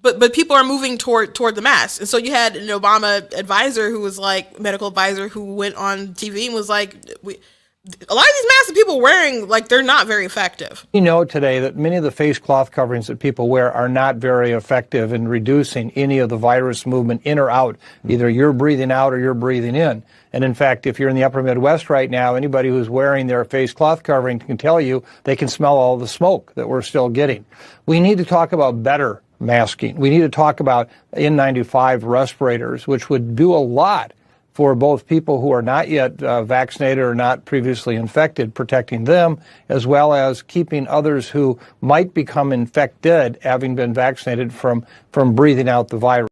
But people are moving toward the mask. And so you had an Obama advisor who was like, medical advisor, who went on TV and was like, a lot of these masks that people are wearing, like, they're not very effective. We know today that many of the face cloth coverings that people wear are not very effective in reducing any of the virus movement in or out. Either you're breathing out or you're breathing in. And in fact, if you're in the upper Midwest right now, anybody who's wearing their face cloth covering can tell you they can smell all the smoke that we're still getting. We need to talk about better masking. We need to talk about N95 respirators, which would do a lot for both people who are not yet vaccinated or not previously infected, protecting them, as well as keeping others who might become infected, having been vaccinated, from breathing out the virus.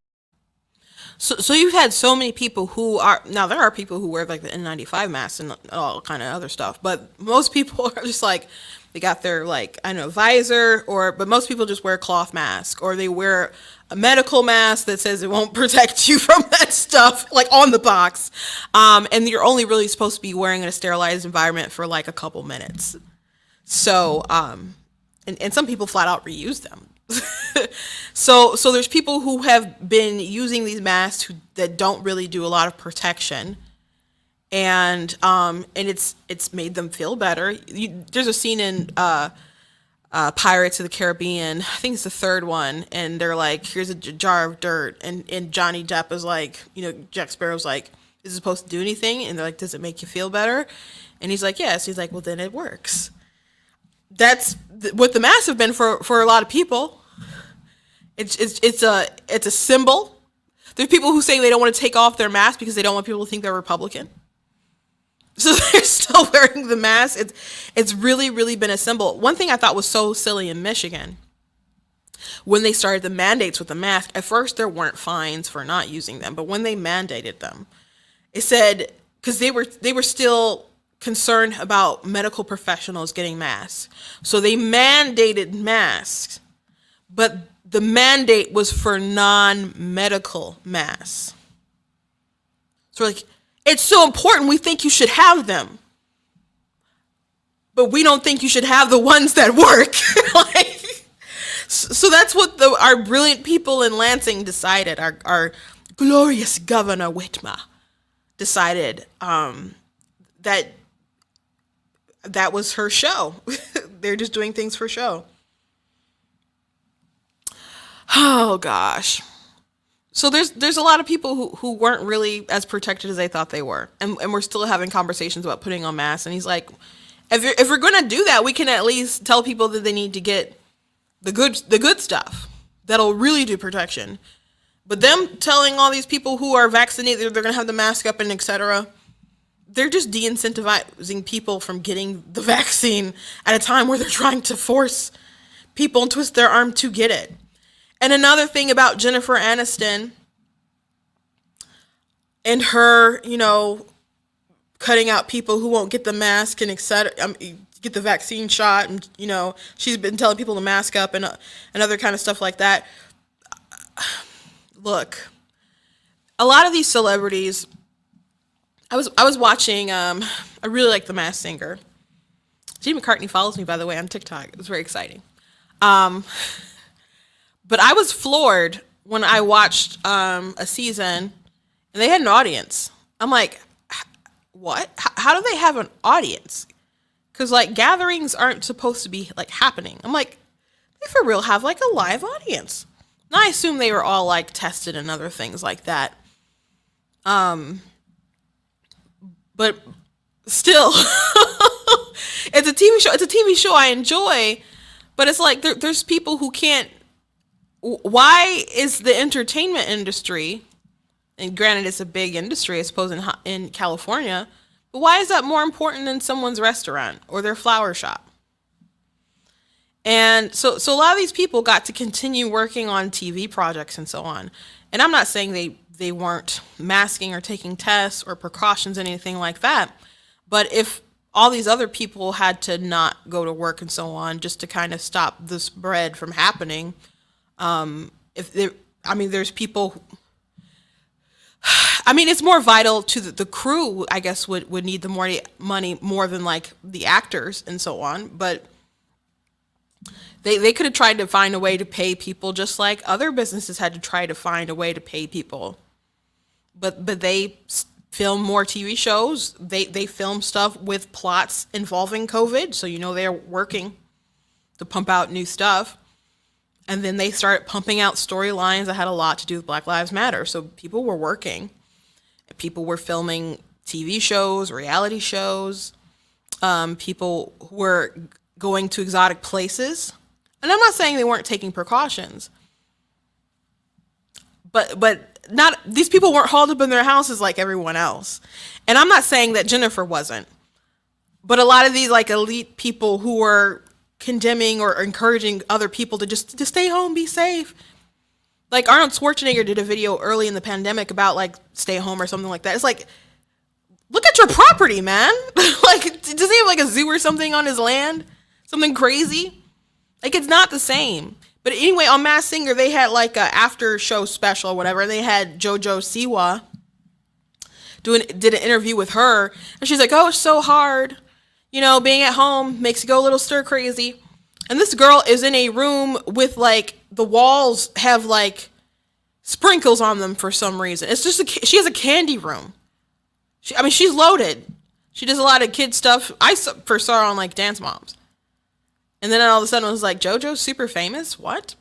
So you've had so many people who are, now there are people who wear like the N95 masks and all kind of other stuff, but most people are just like, they got their, like, I don't know, visor, but most people just wear a cloth mask, or they wear a medical mask that says it won't protect you from that stuff, like on the box. And you're only really supposed to be wearing in a sterilized environment for like a couple minutes. So, and some people flat out reuse them. So there's people who have been using these masks that don't really do a lot of protection. And it's made them feel better. There's a scene in Pirates of the Caribbean, I think it's the third one, and they're like, "Here's a jar of dirt," and Johnny Depp is like, Jack Sparrow's like, "Is it supposed to do anything?" And they're like, "Does it make you feel better?" And he's like, "Yes." He's like, "Well, then it works." That's what the masks have been for a lot of people. It's a symbol. There's people who say they don't want to take off their mask because they don't want people to think they're Republican. So they're still wearing the mask. It's really, really been a symbol. One thing I thought was so silly in Michigan, when they started the mandates with the mask, at first there weren't fines for not using them, but when they mandated them, it said, because they were still concerned about medical professionals getting masks. So they mandated masks, but the mandate was for non-medical masks. So like, it's so important, we think you should have them, but we don't think you should have the ones that work. Like, so that's what our brilliant people in Lansing decided. Our glorious Governor Whitmer decided that was her show. They're just doing things for show. Oh gosh. So there's a lot of people who weren't really as protected as they thought they were, and we're still having conversations about putting on masks. And he's like, if we're gonna do that, we can at least tell people that they need to get the good stuff that'll really do protection. But them telling all these people who are vaccinated they're gonna have the mask up and etc., they're just de-incentivizing people from getting the vaccine at a time where they're trying to force people and twist their arm to get it. And another thing about Jennifer Aniston and her, cutting out people who won't get the mask and get the vaccine shot, and she's been telling people to mask up and other kind of stuff like that. Look, a lot of these celebrities. I was watching. I really like The Masked Singer. Gene McCartney follows me, by the way, on TikTok. It was very exciting. But I was floored when I watched a season and they had an audience. I'm like, what? How do they have an audience? Because like gatherings aren't supposed to be like happening. I'm like, they for real have like a live audience. And I assume they were all like tested and other things like that. But still, it's a TV show. It's a TV show I enjoy, but it's like there's people who can't. Why is the entertainment industry, and granted it's a big industry, I suppose, in California, but why is that more important than someone's restaurant or their flower shop? And so a lot of these people got to continue working on TV projects and so on. And I'm not saying they weren't masking or taking tests or precautions, anything like that. But if all these other people had to not go to work and so on just to kind of stop the spread from happening, there's people. It's more vital to the crew, I guess, would need the more money more than like the actors and so on. But they could have tried to find a way to pay people just like other businesses had to try to find a way to pay people. But they film more TV shows. They film stuff with plots involving COVID, so they're working to pump out new stuff. And then they started pumping out storylines that had a lot to do with Black Lives Matter. So people were working. People were filming TV shows, reality shows. People were going to exotic places. And I'm not saying they weren't taking precautions. But not these people weren't hauled up in their houses like everyone else. And I'm not saying that Jennifer wasn't. But a lot of these like elite people who were condemning or encouraging other people to just to stay home, be safe. Like Arnold Schwarzenegger did a video early in the pandemic about like stay home or something like that. It's like, look at your property, man. Like, does he have like a zoo or something on his land? Something crazy? Like, it's not the same. But anyway, on Masked Singer, they had like a after show special or whatever. And they had JoJo Siwa did an interview with her. And she's like, oh, it's so hard. Being at home makes you go a little stir crazy. And this girl is in a room with like the walls have like sprinkles on them for some reason. It's just she has a candy room. She's loaded. She does a lot of kid stuff. I first saw her on like Dance Moms. And then all of a sudden I was like, JoJo's super famous? What?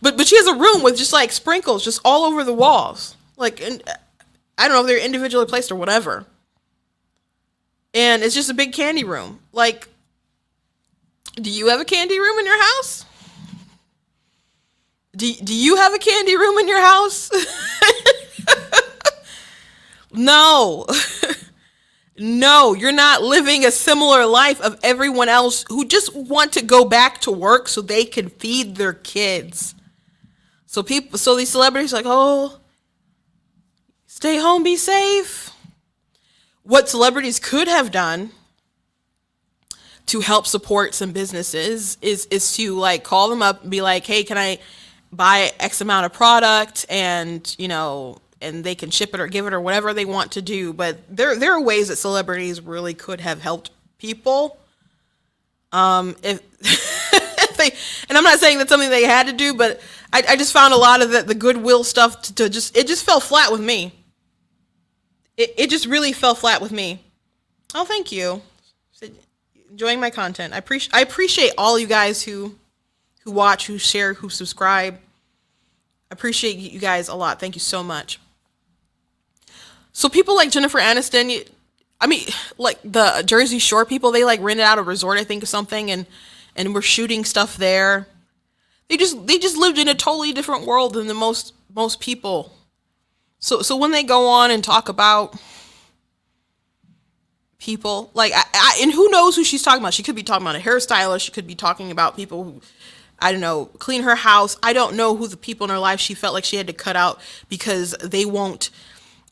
But she has a room with just like sprinkles just all over the walls. Like, and I don't know if they're individually placed or whatever. And it's just a big candy room. Like, do you have a candy room in your house? Do you have a candy room in your house? No. No, you're not living a similar life of everyone else who just want to go back to work so they can feed their kids. So these celebrities are like, oh, stay home, be safe. What celebrities could have done to help support some businesses is to like call them up and be like, hey, can I buy X amount of product, and and they can ship it or give it or whatever they want to do. But there are ways that celebrities really could have helped people. If, if they, and I'm not saying that's something they had to do, but I just found a lot of the goodwill stuff it just fell flat with me. It just really fell flat with me. Oh, thank you. Enjoying my content. I appreciate all you guys who watch, who share, who subscribe. I appreciate you guys a lot. Thank you so much. So people like Jennifer Aniston, like the Jersey Shore people, they like rented out a resort, I think, or something, and were shooting stuff there. They just lived in a totally different world than the most people. So when they go on and talk about people, like and who knows who she's talking about? She could be talking about a hairstylist. She could be talking about people who, I don't know, clean her house. I don't know who the people in her life she felt like she had to cut out because they won't.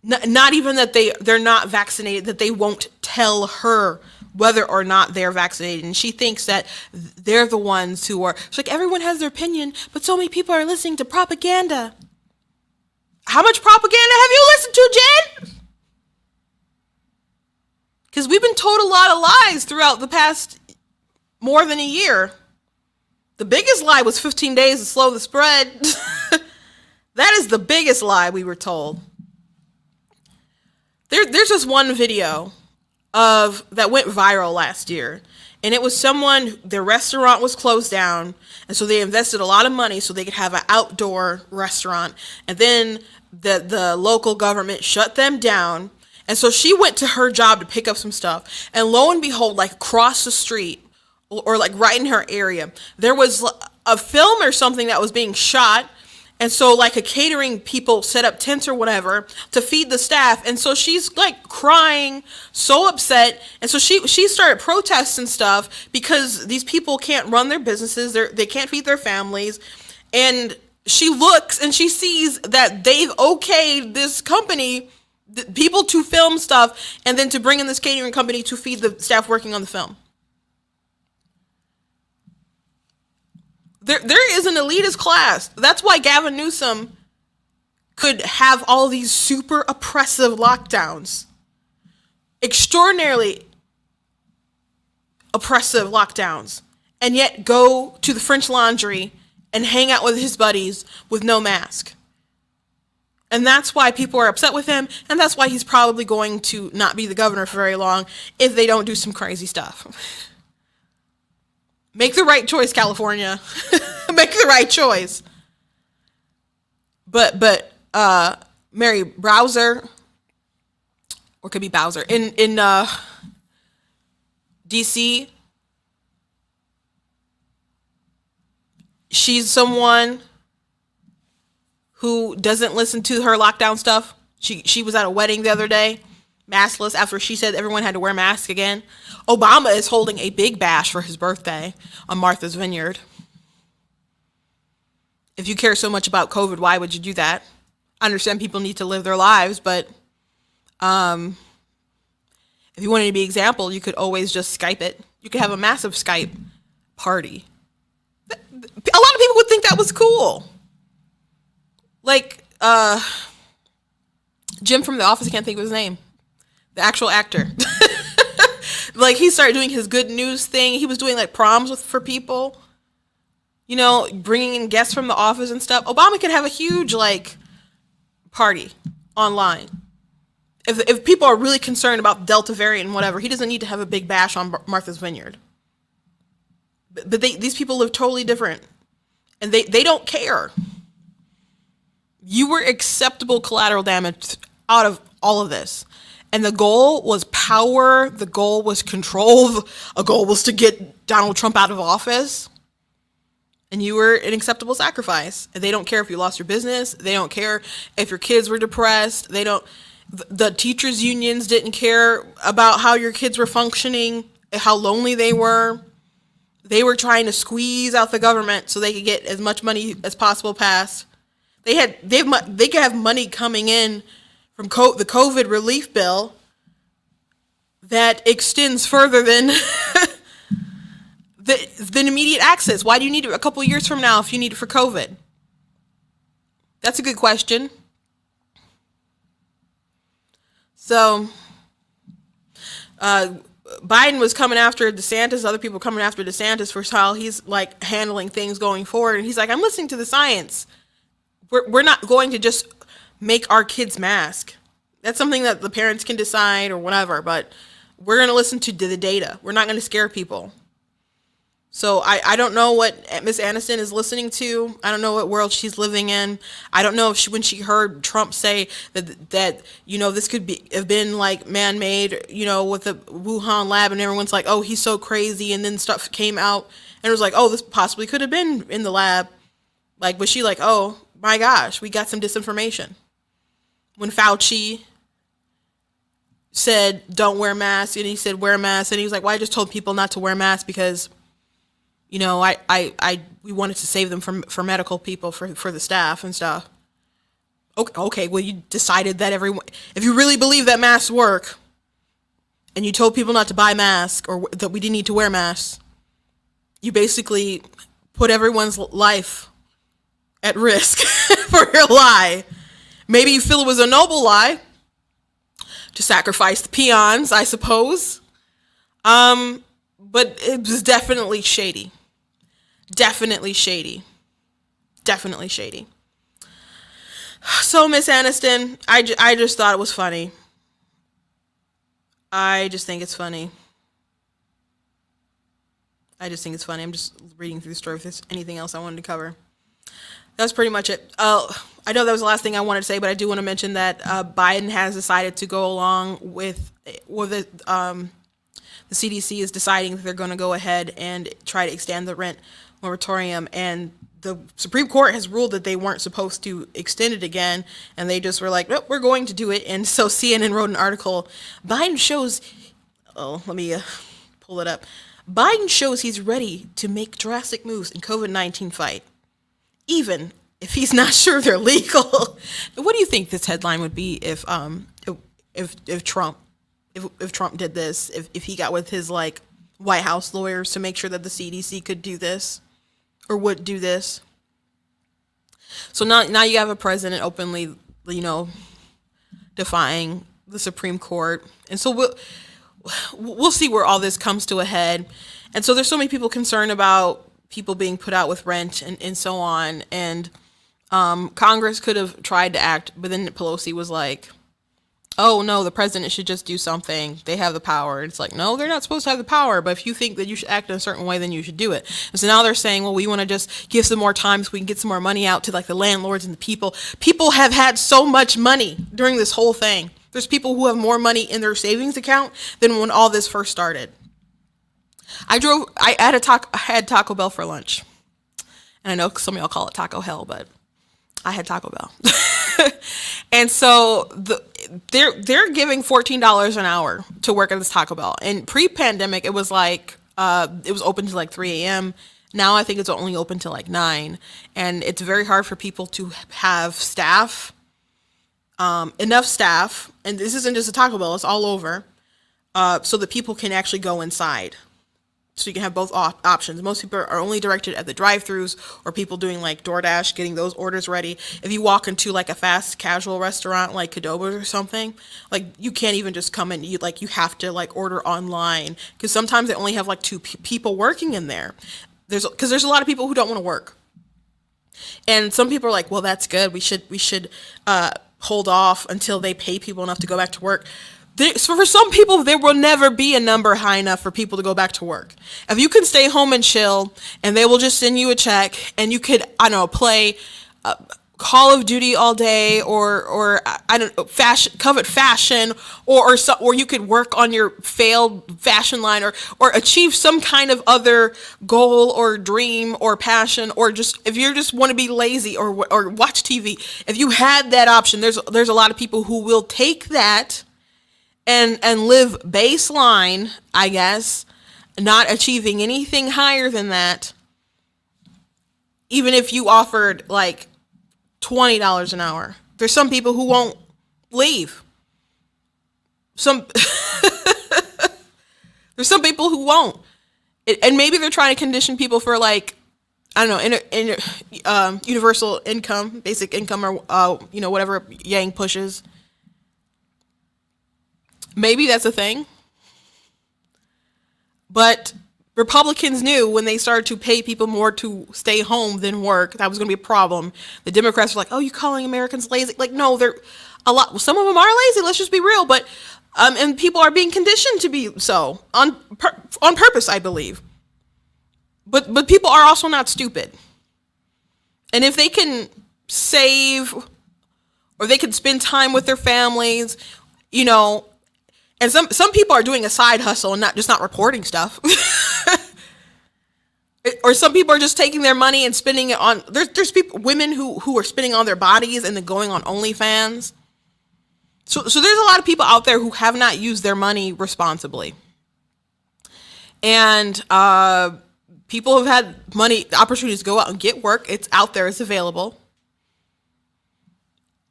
Not even that they're not vaccinated, that they won't tell her whether or not they're vaccinated. And she thinks that they're the ones who are, she's like, everyone has their opinion, but so many people are listening to propaganda. How much propaganda have you listened to, Jen? Because we've been told a lot of lies throughout the past more than a year. The biggest lie was 15 days to slow the spread. That is the biggest lie we were told. There's this one video that went viral last year, and it was their restaurant was closed down, and so they invested a lot of money so they could have an outdoor restaurant, and then the local government shut them down, and so she went to her job to pick up some stuff, and lo and behold, like across the street, or like right in her area, there was a film or something that was being shot. And so like a catering people set up tents or whatever to feed the staff. And so she's like crying, so upset. And so she started protesting stuff because these people can't run their businesses. They can't feed their families. And she looks and she sees that they've okayed this company, people to film stuff, and then to bring in this catering company to feed the staff working on the film. There is an elitist class. That's why Gavin Newsom could have all these super oppressive lockdowns. Extraordinarily oppressive lockdowns. And yet go to the French Laundry and hang out with his buddies with no mask. And that's why people are upset with him. And that's why he's probably going to not be the governor for very long if they don't do some crazy stuff. Make the right choice, California. Make the right choice. But Mary Browser, or could be Bowser, in DC, she's someone who doesn't listen to her lockdown stuff. She was at a wedding the other day, maskless, after she said everyone had to wear masks again. Obama is holding a big bash for his birthday on Martha's Vineyard. If you care so much about COVID, why would you do that? I understand people need to live their lives, but if you wanted to be an example, you could always just Skype it. You could have a massive Skype party. A lot of people would think that was cool. Like Jim from The Office, I can't think of his name. The actual actor. Like he started doing his good news thing. He was doing like proms for people, bringing in guests from The Office and stuff. Obama could have a huge like party online. If people are really concerned about Delta variant and whatever, he doesn't need to have a big bash on Martha's Vineyard. But these people live totally different, and they don't care. You were acceptable collateral damage out of all of this. And the goal was power. The goal was control. A goal was to get Donald Trump out of office. and you were an acceptable sacrifice. They don't care if you lost your business. They don't care if your kids were depressed. The teachers' unions didn't care about how your kids were functioning, how lonely they were. They were trying to squeeze out the government so they could get as much money as possible passed. They could have money coming in from the COVID relief bill that extends further than than immediate access. Why do you need it a couple of years from now if you need it for COVID? That's a good question. So, Biden was coming after DeSantis, other people coming after DeSantis for how he's like handling things going forward. And he's like, I'm listening to the science. We're not going to just make our kids mask. That's something that the parents can decide or whatever, but we're going to listen to the data. We're not going to scare people. So I don't know what Miss Aniston is listening to. I don't know what world she's living in. I don't know if when she heard Trump say that this could have been like man-made, with the Wuhan lab, and everyone's like, oh, he's so crazy, and then stuff came out and it was like, oh, this possibly could have been in the lab. Like, was she like, oh my gosh, we got some disinformation? When Fauci said don't wear masks, and he said wear masks, and he was like, well, I just told people not to wear masks because we wanted to save them for medical people, for the staff and stuff. Okay, well, you decided that if you really believe that masks work, and you told people not to buy masks or that we didn't need to wear masks, you basically put everyone's life at risk for your lie. Maybe you feel it was a noble lie to sacrifice the peons, I suppose. But it was definitely shady. Definitely shady. Definitely shady. So, Miss Aniston, I just thought it was funny. I just think it's funny. I'm just reading through the story if there's anything else I wanted to cover. That's pretty much it. I know that was the last thing I wanted to say, but I do want to mention that Biden has decided to go along with the CDC is deciding that they're going to go ahead and try to extend the rent moratorium, and the Supreme Court has ruled that they weren't supposed to extend it again, and they just were like, nope, we're going to do it. And so CNN wrote an article. Biden shows, let me pull it up. Biden shows he's ready to make drastic moves in COVID-19 fight, even if he's not sure they're legal. What do you think this headline would be if Trump did this, if he got with his like White House lawyers to make sure that the CDC could do this or would do this? So now you have a president openly, defying the Supreme Court, and so we'll see where all this comes to a head. And so there's so many people concerned about people being put out with rent and so on. And Congress could have tried to act, but then Pelosi was like, oh no, the president should just do something. They have the power. It's like, no, they're not supposed to have the power, but if you think that you should act in a certain way, then you should do it. And so now they're saying, well, we want to just give some more time so we can get some more money out to like the landlords and the people. People have had so much money during this whole thing. There's people who have more money in their savings account than when all this first started. I had Taco Bell for lunch. And I know some of y'all call it Taco Hell, but I had Taco Bell. And so they're giving $14 an hour to work at this Taco Bell. And pre-pandemic, it was like, it was open to like 3 a.m. Now I think it's only open to like 9. And it's very hard for people to have staff, enough staff. And this isn't just a Taco Bell, it's all over. So that people can actually go inside. So you can have both options. Most people are only directed at the drive-thrus or people doing like DoorDash, getting those orders ready. If you walk into like a fast casual restaurant like Cadoba's or something, like you can't even just come in. You have to like order online because sometimes they only have like 2 people working in there. Because there's a lot of people who don't want to work. And some people are like, well, that's good. We should hold off until they pay people enough to go back to work. So for some people, there will never be a number high enough for people to go back to work. If you can stay home and chill, and they will just send you a check, and you could, play Call of Duty all day, or I don't know, covet fashion, or you could work on your failed fashion line, or achieve some kind of other goal or dream or passion, or just if you just want to be lazy or watch TV. If you had that option, there's a lot of people who will take that and live baseline, I guess, not achieving anything higher than that, even if you offered like $20 an hour. There's some people who won't leave. There's some people who won't. And maybe they're trying to condition people for, like, I don't know, universal income, basic income, or whatever Yang pushes. Maybe that's a thing. But Republicans knew when they started to pay people more to stay home than work, that was going to be a problem. The Democrats were like, "Oh, you calling Americans lazy?" Like, no, they're a lot. Well, some of them are lazy. Let's just be real. But and people are being conditioned to be so on purpose, I believe. But people are also not stupid. And if they can save, or they can spend time with their families, and some people are doing a side hustle and not reporting stuff. Or some people are just taking their money and spending it on, there's women who are spending on their bodies and then going on OnlyFans. So there's a lot of people out there who have not used their money responsibly. And people have had opportunities to go out and get work. It's out there, it's available.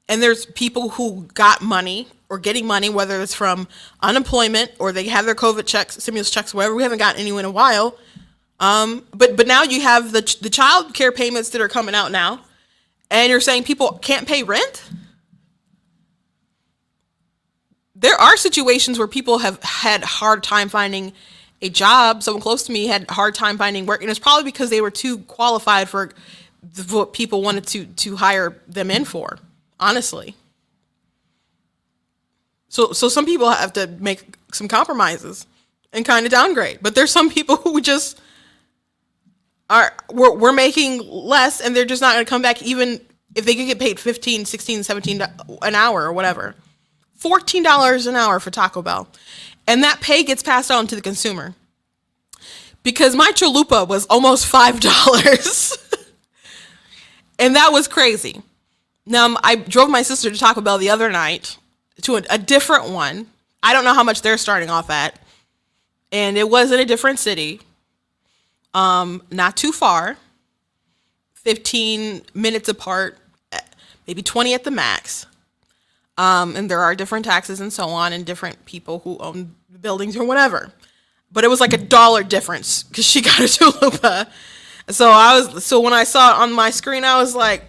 And there's people who got money or getting money, whether it's from unemployment or they have their COVID checks, stimulus checks, whatever. We haven't gotten any in a while. But now you have the child care payments that are coming out now, and you're saying people can't pay rent? There are situations where people have had a hard time finding a job. Someone close to me had a hard time finding work, and it's probably because they were too qualified for what people wanted to hire them in for, honestly. So some people have to make some compromises and kind of downgrade. But there's some people who just we're making less, and they're just not going to come back, even if they could get paid $15, $16, $17 an hour or whatever. $14 an hour for Taco Bell. And that pay gets passed on to the consumer. Because my chalupa was almost $5. And that was crazy. Now, I drove my sister to Taco Bell the other night, to a different one. I don't know how much they're starting off at. And it was in a different city. Not too far. 15 minutes apart, maybe 20 at the max. And there are different taxes and so on, and different people who own the buildings or whatever. But it was like $1 difference because she got a chalupa. So when I saw it on my screen, I was like,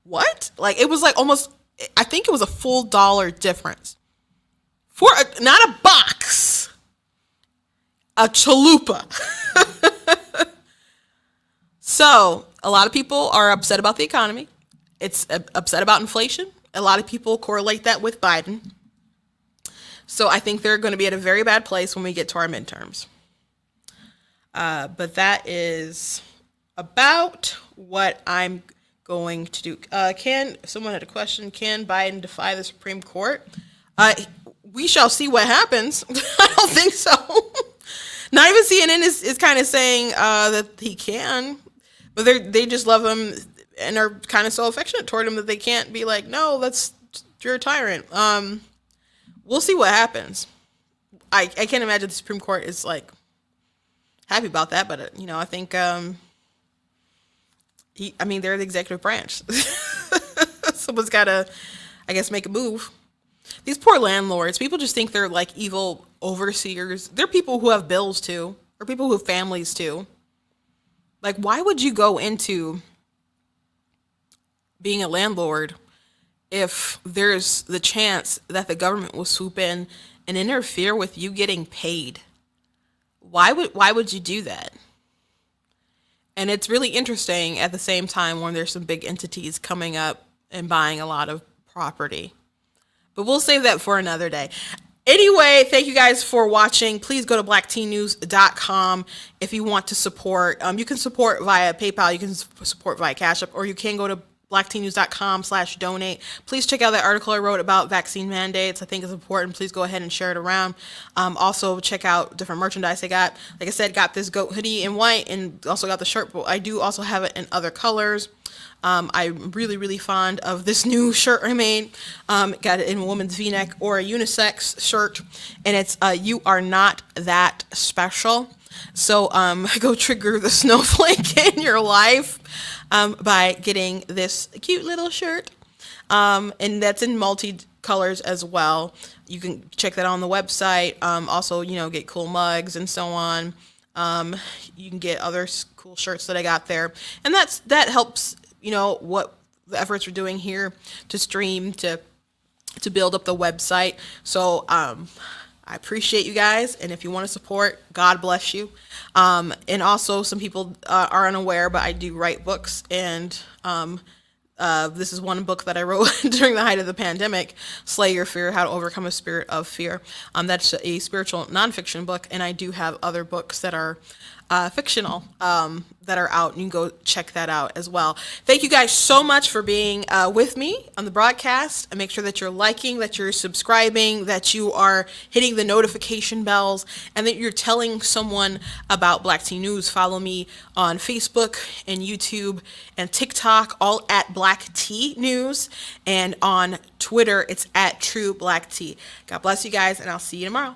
what? Like, it was like almost, I think it was a full $1 difference for not a box, a chalupa. So a lot of people are upset about the economy. It's upset about inflation. A lot of people correlate that with Biden. So I think they're going to be at a very bad place when we get to our midterms. But that is about what I'm going to do. Someone had a question, can Biden defy the Supreme Court? We shall see what happens. I don't think so. Not even CNN is kind of saying that he can, but they just love him and are kind of so affectionate toward him that they can't be like, no, you're a tyrant. We'll see what happens. I can't imagine the Supreme Court is like happy about that, but I think they're the executive branch. Someone's got to, I guess, make a move. These poor landlords, people just think they're like evil overseers. They're people who have bills too, or people who have families too. Like, why would you go into being a landlord if there's the chance that the government will swoop in and interfere with you getting paid? Why would you do that? And it's really interesting at the same time when there's some big entities coming up and buying a lot of property. But we'll save that for another day. Anyway, thank you guys for watching. Please go to blackteennews.com if you want to support. You can support via PayPal, you can support via Cash App, or you can go to blackteennews.com/donate. Please check out that article I wrote about vaccine mandates. I think it's important. Please go ahead and share it around. Also check out different merchandise I got. Like I said, got this goat hoodie in white and also got the shirt, but I do also have it in other colors. I'm really, really fond of this new shirt I made. Got it in a woman's v-neck or a unisex shirt, and it's "You Are Not That Special." So go trigger the snowflake in your life by getting this cute little shirt, and that's in multi-colors as well. You can check that on the website. Also, get cool mugs and so on. You can get other cool shirts that I got there, and that helps. What the efforts we're doing here to stream, to build up the website. So I appreciate you guys, and if you want to support, God bless you. And also, some people are unaware, but I do write books, and this is one book that I wrote during the height of the pandemic, Slay Your Fear, How to Overcome a Spirit of Fear. That's a spiritual nonfiction book, and I do have other books that are fictional that are out, and you can go check that out as well. Thank you guys so much for being with me on the broadcast, and make sure that you're liking, that you're subscribing, that you are hitting the notification bells, and that you're telling someone about Black Teen News. Follow me on Facebook and YouTube and TikTok, all at Black T News, and on Twitter it's at True Black T. God bless you guys, and I'll see you tomorrow.